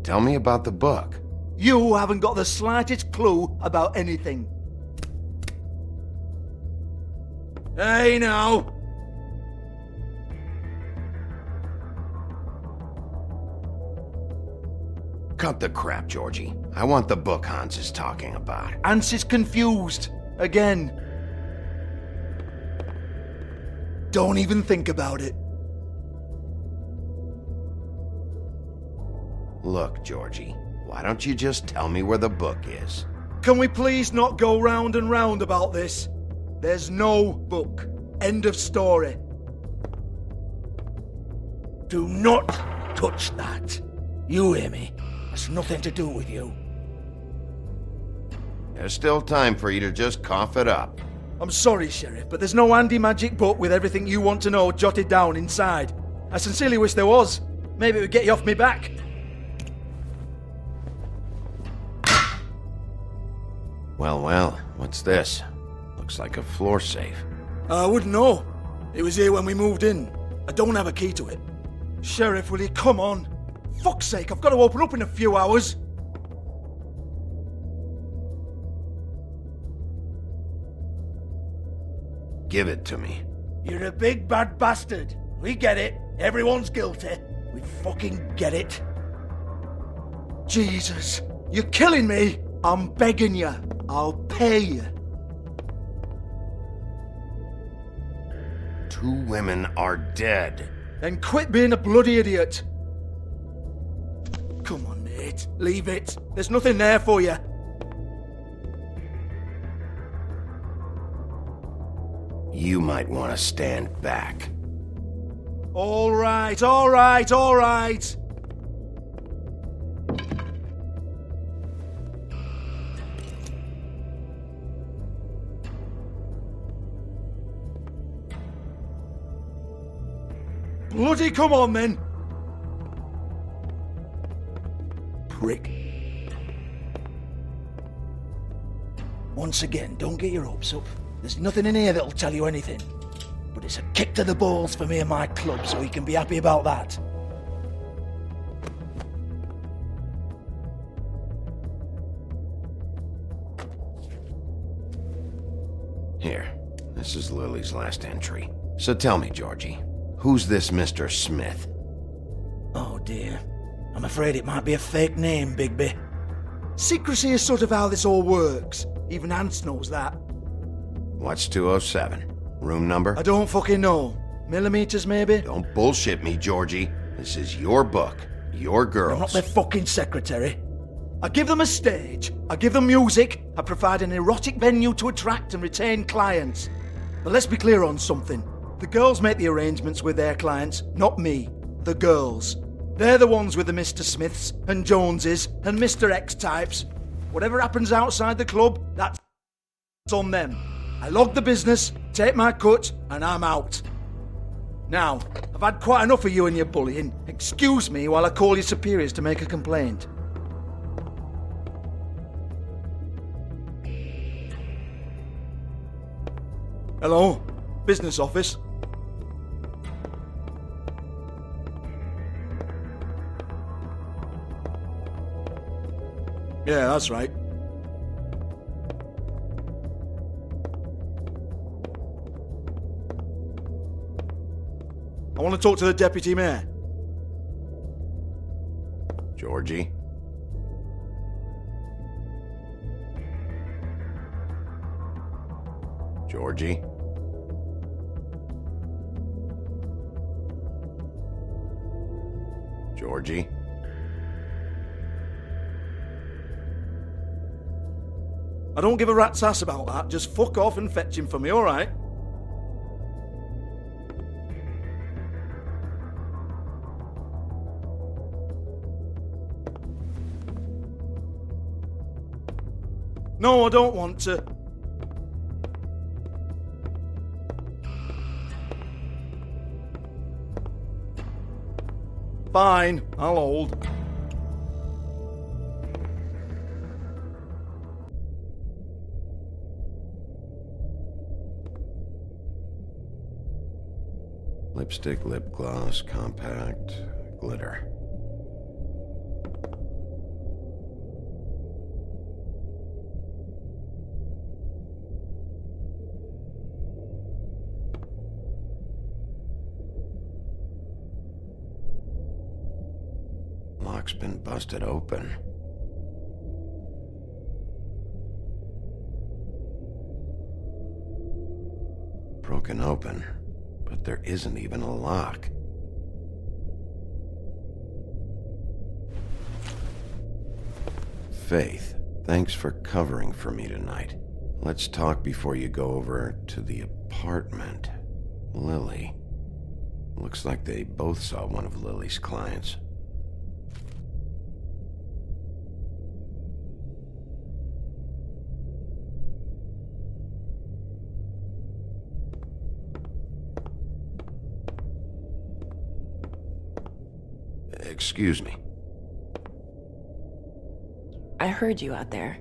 [SPEAKER 1] Tell me about the book.
[SPEAKER 9] You haven't got the slightest clue about anything. Hey, now.
[SPEAKER 1] Cut the crap, Georgie. I want the book Hans is talking about.
[SPEAKER 9] Hans is confused. Again. Don't even think about it.
[SPEAKER 1] Look, Georgie, why don't you just tell me where the book is?
[SPEAKER 9] Can we please not go round and round about this? There's no book. End of story. Do not touch that. You hear me? It's nothing to do with you.
[SPEAKER 1] There's still time for you to just cough it up.
[SPEAKER 9] I'm sorry, Sheriff, but there's no handy magic book with everything you want to know jotted down inside. I sincerely wish there was. Maybe it would get you off me back.
[SPEAKER 1] Well, what's this? Looks like a floor safe.
[SPEAKER 9] I wouldn't know. It was here when we moved in. I don't have a key to it. Sheriff, will you come on?
[SPEAKER 18] Fuck's sake, I've got to open up in a few hours.
[SPEAKER 1] Give it to me.
[SPEAKER 18] You're a big bad bastard. We get it. Everyone's guilty. We fucking get it. Jesus, you're killing me. I'm begging you. I'll pay you.
[SPEAKER 1] 2 women are dead.
[SPEAKER 18] Then quit being a bloody idiot. Come on, mate. Leave it. There's nothing there for you.
[SPEAKER 1] You might want to stand back.
[SPEAKER 18] All right, all right, all right. Bloody come on then. Prick. Once again, don't get your hopes up. There's nothing in here that'll tell you anything. But it's a kick to the balls for me and my club, so you can be happy about that.
[SPEAKER 1] Here, this is Lily's last entry. So tell me, Georgie, who's this Mr. Smith?
[SPEAKER 18] Oh dear. I'm afraid it might be a fake name, Bigby. Secrecy is sort of how this all works. Even Ants knows that.
[SPEAKER 1] What's 207? Room number?
[SPEAKER 18] I don't fucking know. Millimeters, maybe?
[SPEAKER 1] Don't bullshit me, Georgie. This is your book. Your girls.
[SPEAKER 18] I'm not their fucking secretary. I give them a stage. I give them music. I provide an erotic venue to attract and retain clients. But let's be clear on something. The girls make the arrangements with their clients, not me. The girls. They're the ones with the Mr. Smiths and Joneses and Mr. X types. Whatever happens outside the club, that's on them. I log the business, take my cut, and I'm out. Now, I've had quite enough of you and your bullying. Excuse me while I call your superiors to make a complaint. Hello? Business office? Yeah, that's right. I want to talk to the deputy mayor.
[SPEAKER 1] Georgie? Georgie? Georgie?
[SPEAKER 18] I don't give a rat's ass about that. Just fuck off and fetch him for me, alright? No, I don't want to. Fine, I'll hold.
[SPEAKER 1] Lipstick, lip gloss, compact, glitter. Lock's been busted open. Broken open, but there isn't even a lock. Faith, thanks for covering for me tonight. Let's talk before you go over to the apartment. Lily. Looks like they both saw one of Lily's clients. Excuse me.
[SPEAKER 16] I heard you out there.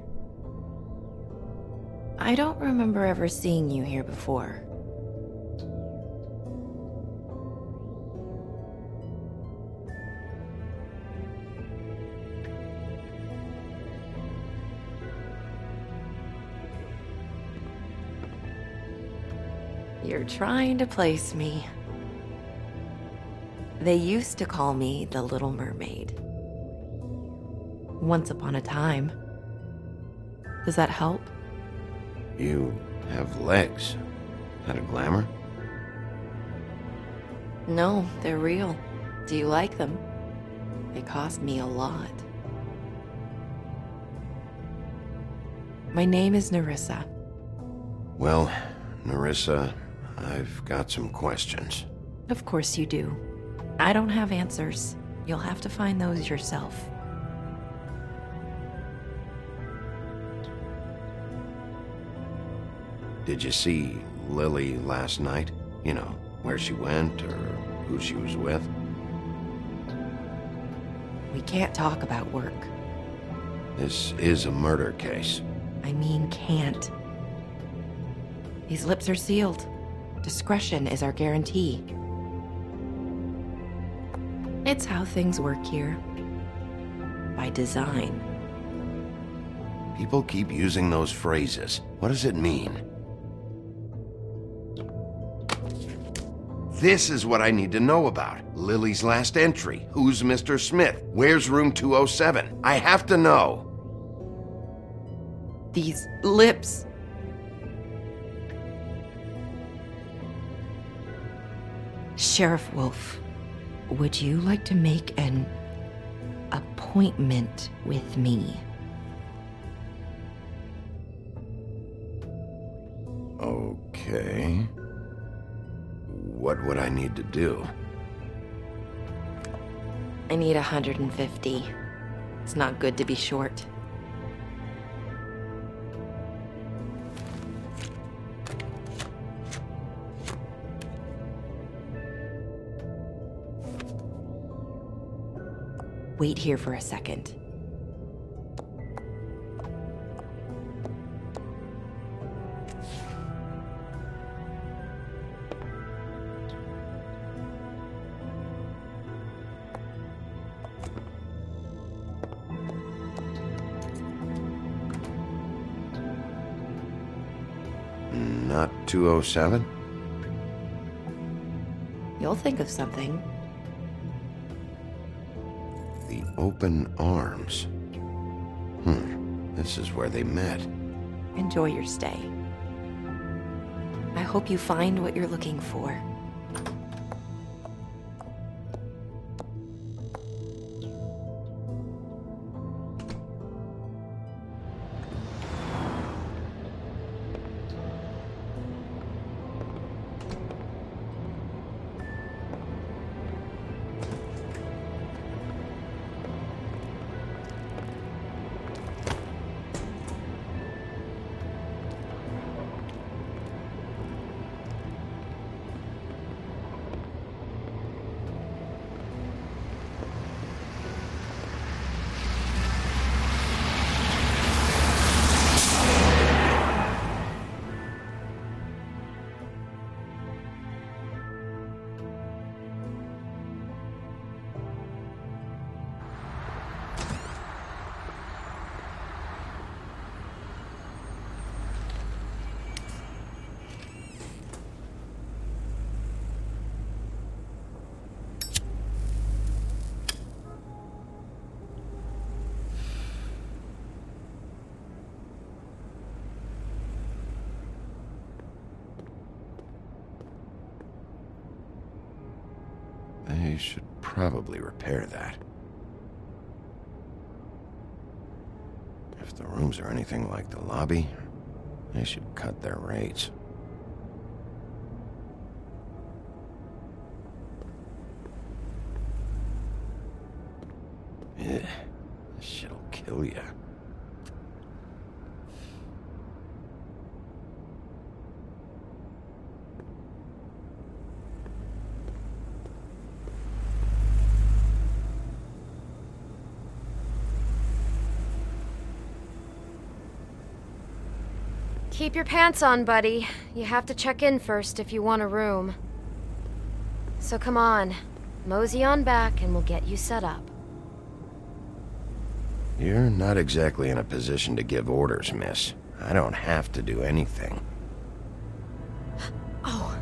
[SPEAKER 16] I don't remember ever seeing you here before. You're trying to place me. They used to call me the Little Mermaid. Once upon a time. Does that help?
[SPEAKER 1] You have legs. That a glamour?
[SPEAKER 16] No, they're real. Do you like them? They cost me a lot. My name is Nerissa.
[SPEAKER 1] Well, Nerissa, I've got some questions.
[SPEAKER 16] Of course you do. I don't have answers. You'll have to find those yourself.
[SPEAKER 1] Did you see Lily last night? You know, where she went or who she was with?
[SPEAKER 16] We can't talk about work.
[SPEAKER 1] This is a murder case.
[SPEAKER 16] I mean can't. These lips are sealed. Discretion is our guarantee. It's how things work here. By design.
[SPEAKER 1] People keep using those phrases. What does it mean? This is what I need to know about. Lily's last entry. Who's Mr. Smith? Where's room 207? I have to know.
[SPEAKER 16] These lips. Sheriff Wolf, would you like to make an appointment with me?
[SPEAKER 1] Okay. What would I need to do?
[SPEAKER 16] I need 150. It's not good to be short. Wait here for a second.
[SPEAKER 1] Not 207?
[SPEAKER 16] You'll think of something.
[SPEAKER 1] The open arms. This is where they met.
[SPEAKER 16] Enjoy your stay. I hope you find what you're looking for.
[SPEAKER 1] They should probably repair that. If the rooms are anything like the lobby, they should cut their rates. Ugh, this shit'll kill ya.
[SPEAKER 11] Keep your pants on, buddy. You have to check in first if you want a room. So come on, mosey on back and we'll get you set up.
[SPEAKER 1] You're not exactly in a position to give orders, miss. I don't have to do anything.
[SPEAKER 11] Oh.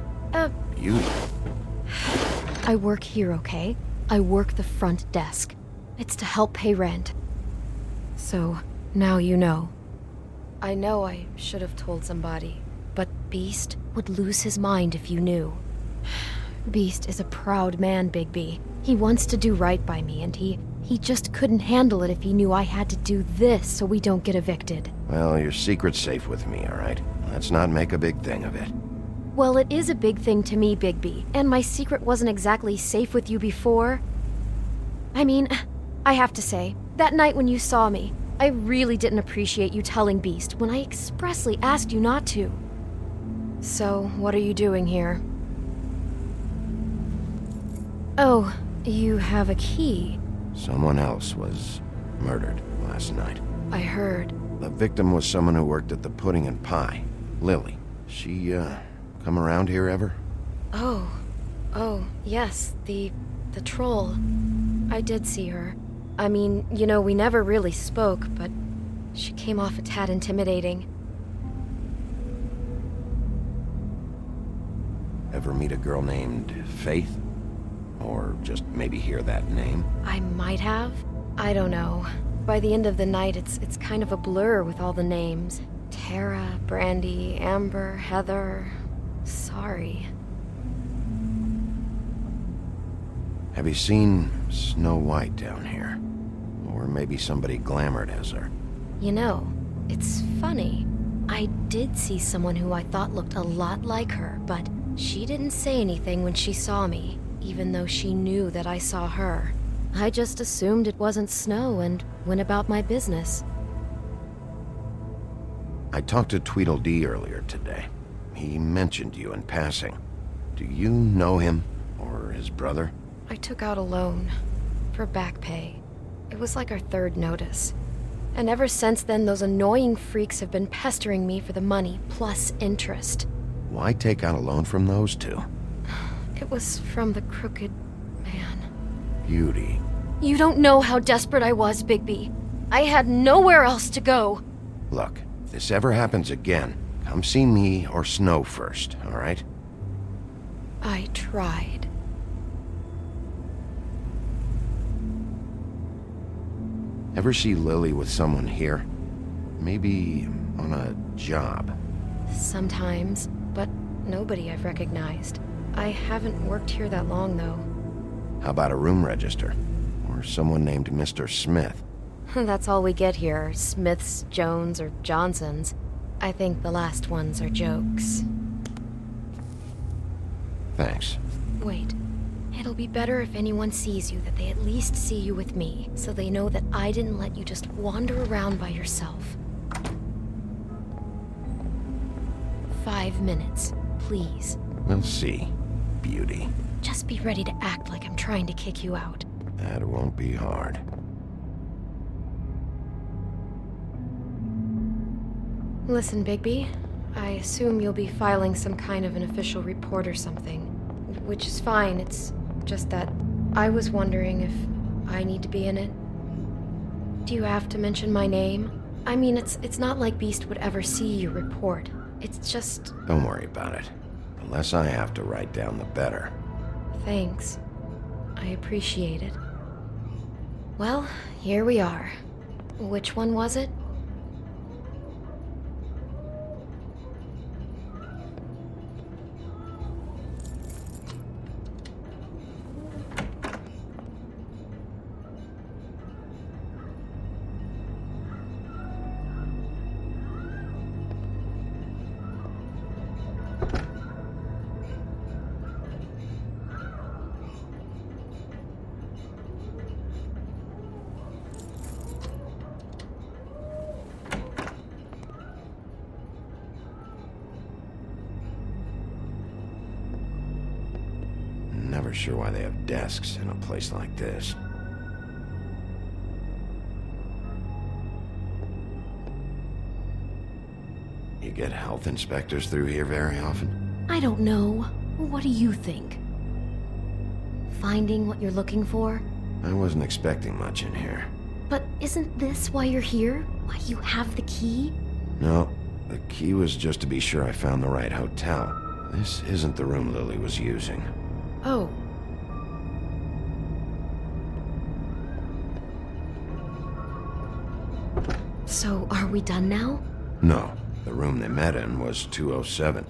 [SPEAKER 1] Beauty.
[SPEAKER 11] I work here, okay? I work the front desk. It's to help pay rent. So, now you know. I know I should have told somebody, but Beast would lose his mind if you knew. Beast is a proud man, Bigby. He wants to do right by me, and he just couldn't handle it if he knew I had to do this so we don't get evicted.
[SPEAKER 1] Well, your secret's safe with me, all right? Let's not make a big thing of it.
[SPEAKER 11] Well, it is a big thing to me, Bigby, and my secret wasn't exactly safe with you before. I mean, I have to say, that night when you saw me, I really didn't appreciate you telling Beast when I expressly asked you not to. So, what are you doing here? Oh, you have a key.
[SPEAKER 1] Someone else was murdered last night.
[SPEAKER 11] I heard.
[SPEAKER 1] The victim was someone who worked at the Pudding and Pie. Lily. She, come around here ever?
[SPEAKER 11] Oh, yes, the troll. I did see her. I mean, you know, we never really spoke, but she came off a tad intimidating.
[SPEAKER 1] Ever meet a girl named Faith? Or just maybe hear that name?
[SPEAKER 11] I might have. I don't know. By the end of the night, it's kind of a blur with all the names. Tara, Brandy, Amber, Heather. Sorry.
[SPEAKER 1] Have you seen Snow White down here? Or maybe somebody glamored as her?
[SPEAKER 11] You know, it's funny. I did see someone who I thought looked a lot like her, but she didn't say anything when she saw me, even though she knew that I saw her. I just assumed it wasn't Snow and went about my business.
[SPEAKER 1] I talked to Tweedledee earlier today. He mentioned you in passing. Do you know him? Or his brother?
[SPEAKER 11] I took out a loan for back pay. It was like our third notice. And ever since then, those annoying freaks have been pestering me for the money, plus interest.
[SPEAKER 1] Why take out a loan from those two?
[SPEAKER 11] It was from the crooked man.
[SPEAKER 1] Beauty.
[SPEAKER 11] You don't know how desperate I was, Bigby. I had nowhere else to go.
[SPEAKER 1] Look, if this ever happens again, come see me or Snow first, all right?
[SPEAKER 11] I tried.
[SPEAKER 1] Ever see Lily with someone here? Maybe on a job?
[SPEAKER 11] Sometimes, but nobody I've recognized. I haven't worked here that long, though.
[SPEAKER 1] How about a room register? Or someone named Mr. Smith?
[SPEAKER 11] That's all we get here, Smiths, Jones, or Johnsons. I think the last ones are jokes.
[SPEAKER 1] Thanks.
[SPEAKER 11] Wait. It'll be better if anyone sees you that they at least see you with me, so they know that I didn't let you just wander around by yourself. 5 minutes, please.
[SPEAKER 1] We'll see, Beauty.
[SPEAKER 11] Just be ready to act like I'm trying to kick you out.
[SPEAKER 1] That won't be hard.
[SPEAKER 11] Listen, Bigby, I assume you'll be filing some kind of an official report or something. Which is fine, it's just that I was wondering if I need to be in it. Do you have to mention my name? I mean, it's not like Beast would ever see your report. It's just...
[SPEAKER 1] Don't worry about it. The less I have to write down, the better.
[SPEAKER 11] Thanks. I appreciate it. Well, here we are. Which one was it?
[SPEAKER 1] Never sure why they have desks in a place like this. You get health inspectors through here very often?
[SPEAKER 11] I don't know. What do you think? Finding what you're looking for?
[SPEAKER 1] I wasn't expecting much in here.
[SPEAKER 11] But isn't this why you're here? Why you have the key?
[SPEAKER 1] No, the key was just to be sure I found the right hotel. This isn't the room Lily was using.
[SPEAKER 3] Oh.
[SPEAKER 4] So, are we done now?
[SPEAKER 1] No, the room they met in was 207.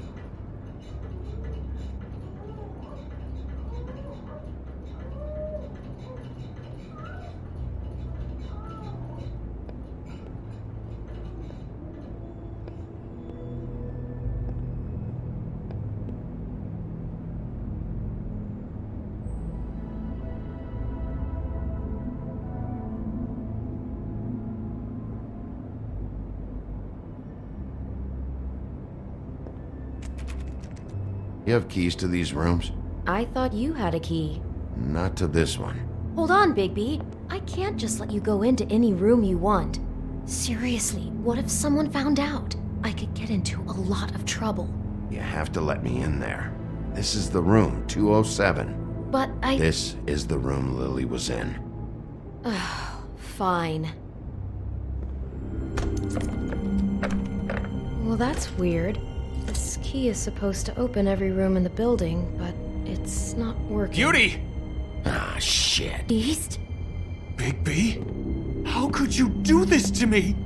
[SPEAKER 1] You have keys to these rooms?
[SPEAKER 4] I thought you had a key.
[SPEAKER 1] Not to this one.
[SPEAKER 4] Hold on, Bigby. I can't just let you go into any room you want. Seriously, what if someone found out? I could get into a lot of trouble.
[SPEAKER 1] You have to let me in there. This is the room, 207.
[SPEAKER 4] But I...
[SPEAKER 1] This is the room Lily was in.
[SPEAKER 4] Fine. Well, that's weird. This key is supposed to open every room in the building, but it's not working.
[SPEAKER 5] Beauty!
[SPEAKER 1] Ah, shit.
[SPEAKER 4] Beast?
[SPEAKER 5] Bigby? How could you do this to me?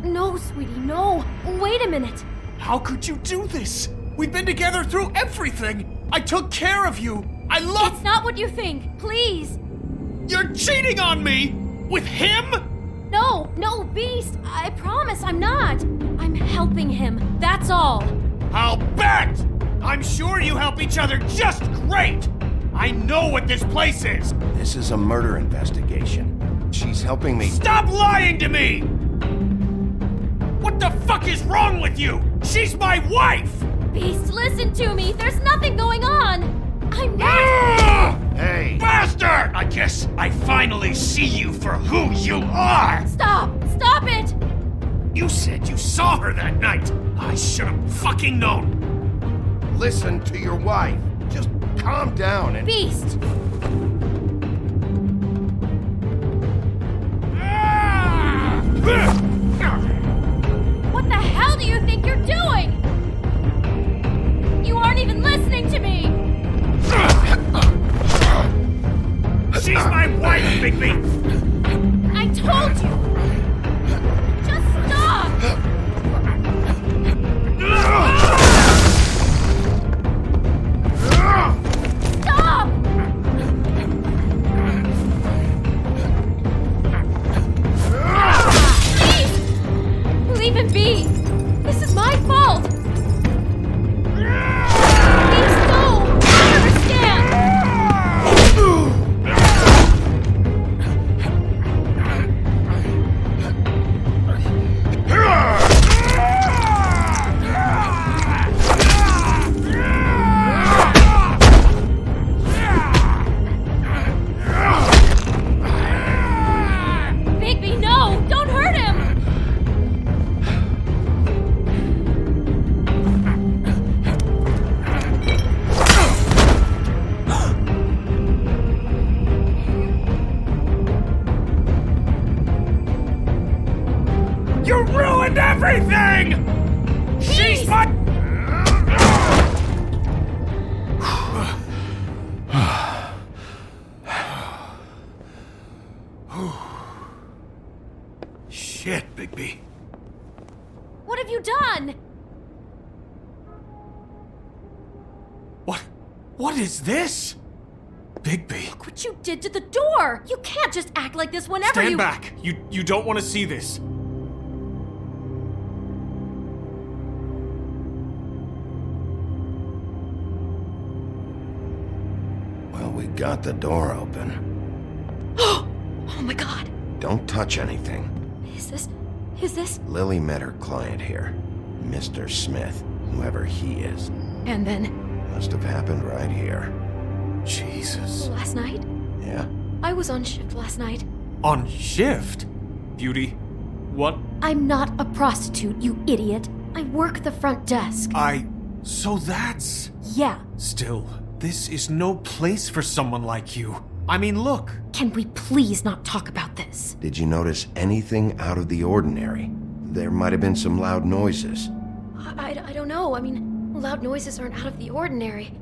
[SPEAKER 11] No, sweetie, no. Wait a minute.
[SPEAKER 5] How could you do this? We've been together through everything. I took care of you. I love...
[SPEAKER 11] It's not what you think. Please.
[SPEAKER 5] You're cheating on me! With him?
[SPEAKER 11] No, Beast. I promise I'm not. I'm helping him. That's all.
[SPEAKER 5] I'll bet! I'm sure you help each other just great! I know what this place is!
[SPEAKER 1] This is a murder investigation. She's helping me...
[SPEAKER 5] Stop lying to me! What the fuck is wrong with you? She's my wife!
[SPEAKER 11] Beast, listen to me. There's nothing going on. I'm not...
[SPEAKER 5] Hey! Bastard! I guess I finally see you for who you are!
[SPEAKER 11] Stop! Stop it!
[SPEAKER 5] You said you saw her that night! I should have fucking known!
[SPEAKER 1] Listen to your wife. Just calm down and...
[SPEAKER 11] Beast! What the hell do you think you're doing? You aren't even listening to me!
[SPEAKER 5] She's my wife, Bigby!
[SPEAKER 11] I told you! Just stop! Stop! Please! Leave him be! This is my fault! Please, no! I understand! Bigby, no! Don't hurt him!
[SPEAKER 5] You ruined everything! She's my... Shit, Bigby.
[SPEAKER 11] What have you done?
[SPEAKER 5] What is this? Bigby.
[SPEAKER 11] Look what you did to the door! You can't just act like this whenever
[SPEAKER 5] Stand
[SPEAKER 11] you...
[SPEAKER 5] back. You don't want to see this.
[SPEAKER 1] Well, we got the door open.
[SPEAKER 4] Oh my god.
[SPEAKER 1] Don't touch anything.
[SPEAKER 4] Is this...
[SPEAKER 1] Lily met her client here. Mr. Smith, whoever he is.
[SPEAKER 4] And then...
[SPEAKER 1] Must have happened right here.
[SPEAKER 5] Jesus.
[SPEAKER 4] Last night?
[SPEAKER 1] Yeah?
[SPEAKER 4] I was on shift last night.
[SPEAKER 5] On shift? Beauty, what?
[SPEAKER 4] I'm not a prostitute, you idiot. I work the front desk.
[SPEAKER 5] So that's...
[SPEAKER 4] Yeah.
[SPEAKER 5] Still, this is no place for someone like you. I mean, look.
[SPEAKER 4] Can we please not talk about this?
[SPEAKER 1] Did you notice anything out of the ordinary? There might have been some loud noises.
[SPEAKER 4] I don't know. I mean, Loud noises aren't out of the ordinary.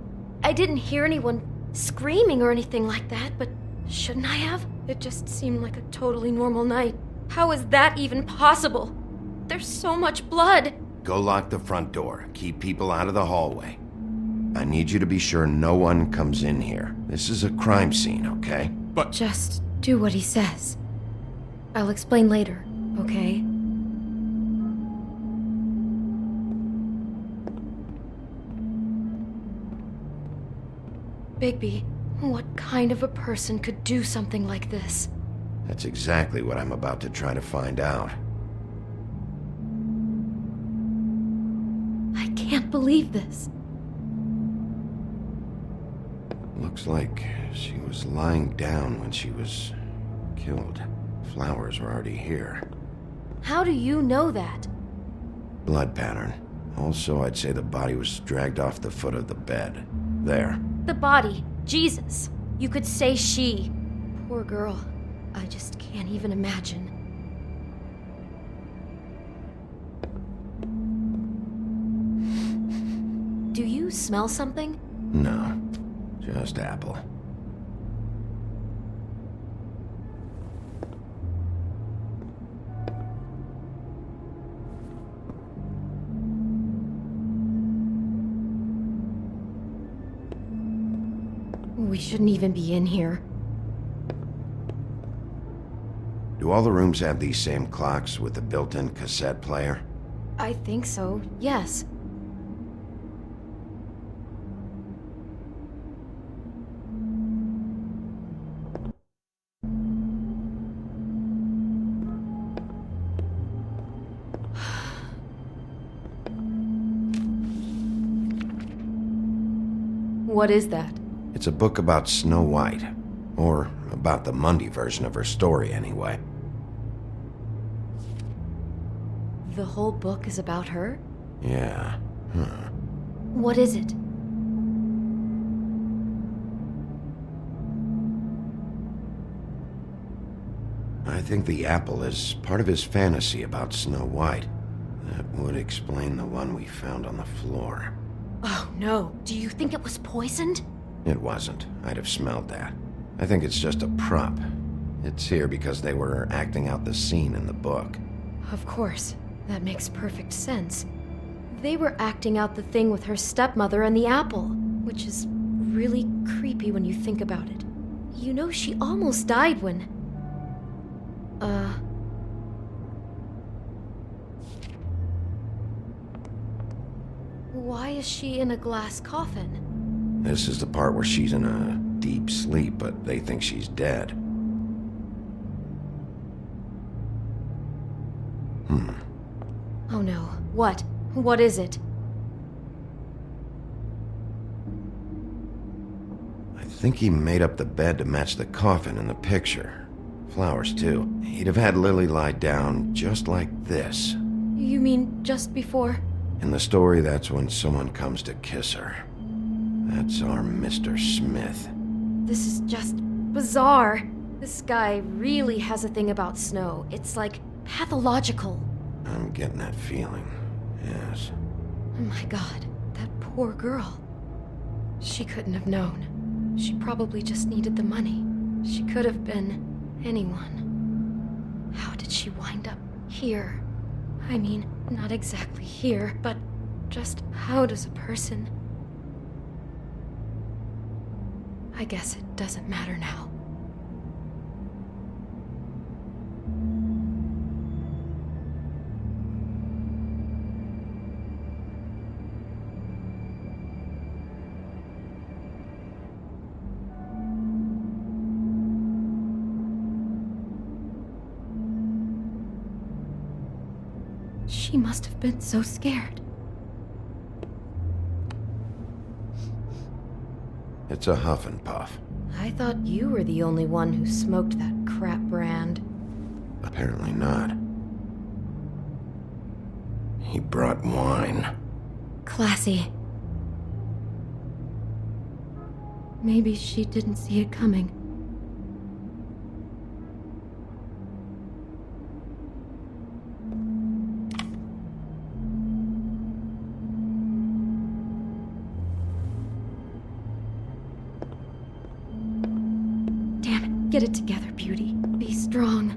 [SPEAKER 4] I didn't hear anyone screaming or anything like that, but shouldn't I have? It just seemed like a totally normal night. How is that even possible? There's so much blood.
[SPEAKER 1] Go lock the front door. Keep people out of the hallway. I need you to be sure no one comes in here. This is a crime scene, okay?
[SPEAKER 4] But just do what he says. I'll explain later, okay? Bigby, what kind of a person could do something like this?
[SPEAKER 1] That's exactly what I'm about to try to find out.
[SPEAKER 4] I can't believe this.
[SPEAKER 1] Looks like she was lying down when she was killed. Flowers were already here.
[SPEAKER 4] How do you know that?
[SPEAKER 1] Blood pattern. Also, I'd say the body was dragged off the foot of the bed. There.
[SPEAKER 4] The body. Jesus. You could say she. Poor girl. I just can't even imagine. Do you smell something?
[SPEAKER 1] No. Just apple.
[SPEAKER 4] We shouldn't even be in here.
[SPEAKER 1] Do all the rooms have these same clocks with the built-in cassette player?
[SPEAKER 4] I think so, yes. What is that?
[SPEAKER 1] It's a book about Snow White. Or about the Mundy version of her story, anyway.
[SPEAKER 4] The whole book is about her?
[SPEAKER 1] Yeah. Huh.
[SPEAKER 4] What is it?
[SPEAKER 1] I think the apple is part of his fantasy about Snow White. That would explain the one we found on the floor.
[SPEAKER 4] Oh no, do you think it was poisoned?
[SPEAKER 1] It wasn't. I'd have smelled that. I think it's just a prop. It's here because they were acting out the scene in the book.
[SPEAKER 4] Of course. That makes perfect sense. They were acting out the thing with her stepmother and the apple, which is really creepy when you think about it. You know, she almost died when... Why is she in a glass coffin?
[SPEAKER 1] This is the part where she's in a deep sleep, but they think she's dead.
[SPEAKER 4] Oh no. What? What is it?
[SPEAKER 1] I think he made up the bed to match the coffin in the picture. Flowers, too. He'd have had Lily lie down just like this.
[SPEAKER 4] You mean just before?
[SPEAKER 1] In the story, that's when someone comes to kiss her. That's our Mr. Smith.
[SPEAKER 4] This is just bizarre. This guy really has a thing about Snow. It's like pathological.
[SPEAKER 1] I'm getting that feeling, yes.
[SPEAKER 4] Oh my god, that poor girl. She couldn't have known. She probably just needed the money. She could have been anyone. How did she wind up here? I mean, not exactly here, but just how does a person... I guess it doesn't matter now. She must have been so scared.
[SPEAKER 1] It's a huff and puff.
[SPEAKER 4] I thought you were the only one who smoked that crap brand.
[SPEAKER 1] Apparently not. He brought wine.
[SPEAKER 4] Classy. Maybe she didn't see it coming. Get it together, Beauty. Be strong.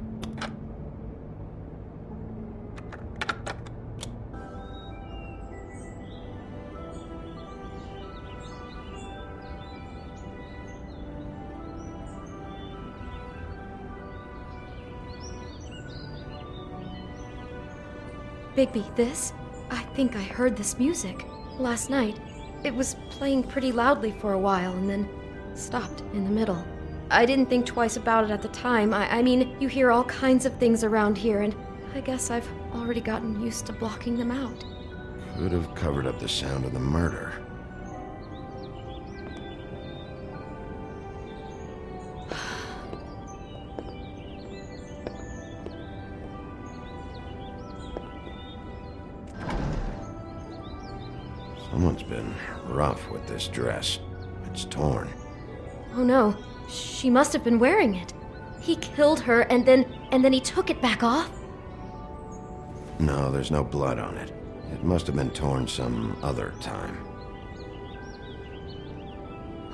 [SPEAKER 4] Bigby, this? I think I heard this music. Last night. It was playing pretty loudly for a while and then stopped in the middle. I didn't think twice about it at the time. I mean, you hear all kinds of things around here, and I guess I've already gotten used to blocking them out.
[SPEAKER 1] Could have covered up the sound of the murder. Someone's been rough with this dress. It's torn.
[SPEAKER 4] Oh no, she must have been wearing it. He killed her and then he took it back off?
[SPEAKER 1] No, there's no blood on it. It must have been torn some other time.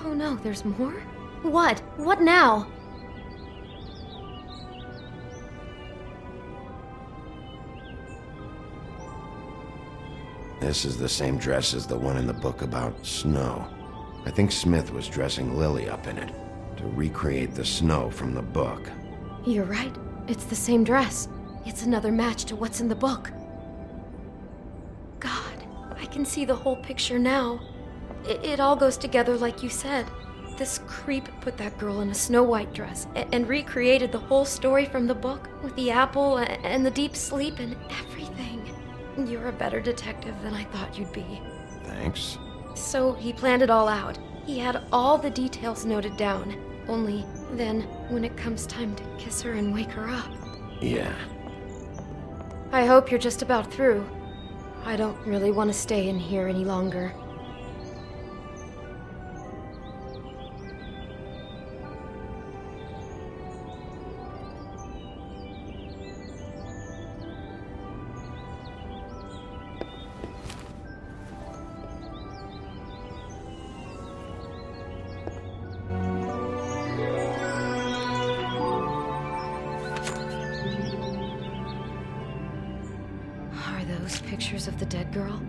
[SPEAKER 4] Oh no, there's more? What? What now?
[SPEAKER 1] This is the same dress as the one in the book about snow. I think Smith was dressing Lily up in it to recreate the snow from the book.
[SPEAKER 4] You're right. It's the same dress. It's another match to what's in the book. God, I can see the whole picture now. It all goes together like you said. This creep put that girl in a Snow White dress and recreated the whole story from the book with the apple and the deep sleep and everything. You're a better detective than I thought you'd be.
[SPEAKER 1] Thanks.
[SPEAKER 4] So he planned it all out. He had all the details noted down. Only then, when it comes time to kiss her and wake her up.
[SPEAKER 1] Yeah.
[SPEAKER 4] I hope you're just about through. I don't really want to stay in here any longer. Pictures of the dead girl?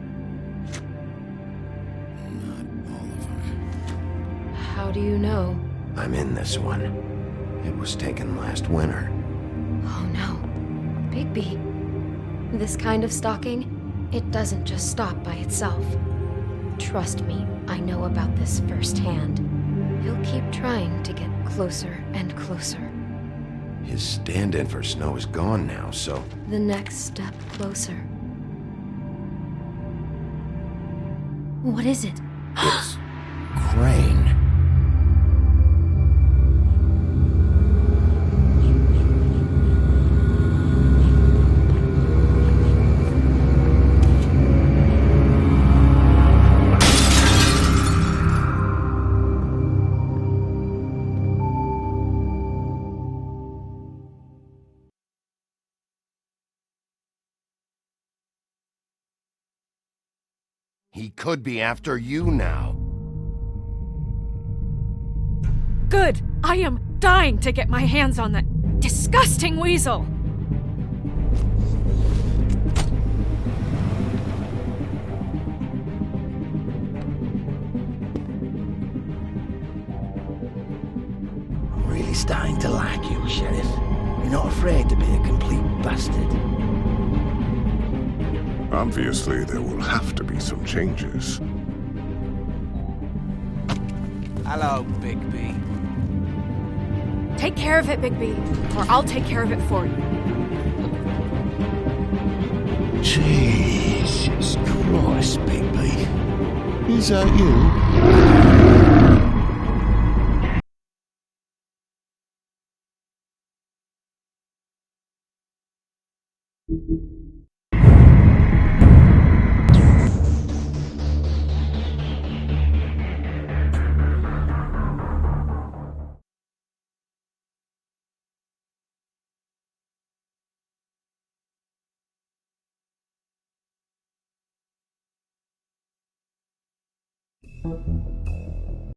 [SPEAKER 1] Not all of them.
[SPEAKER 4] How do you know?
[SPEAKER 1] I'm in this one. It was taken last winter.
[SPEAKER 4] Oh no. Bigby. This kind of stalking, it doesn't just stop by itself. Trust me, I know about this firsthand. He'll keep trying to get closer and closer.
[SPEAKER 1] His stand-in for Snow is gone now, so...
[SPEAKER 4] The next step closer. What is it?
[SPEAKER 1] It's Crane. He could be after you now.
[SPEAKER 3] Good! I am dying to get my hands on that disgusting weasel!
[SPEAKER 18] I'm really starting to like you, Sheriff. You're not afraid to be a complete bastard.
[SPEAKER 10] Obviously, there will have to be some changes.
[SPEAKER 5] Hello, Bigby.
[SPEAKER 3] Take care of it, Bigby, or I'll take care of it for you.
[SPEAKER 1] Jesus Christ, Bigby. Is that you?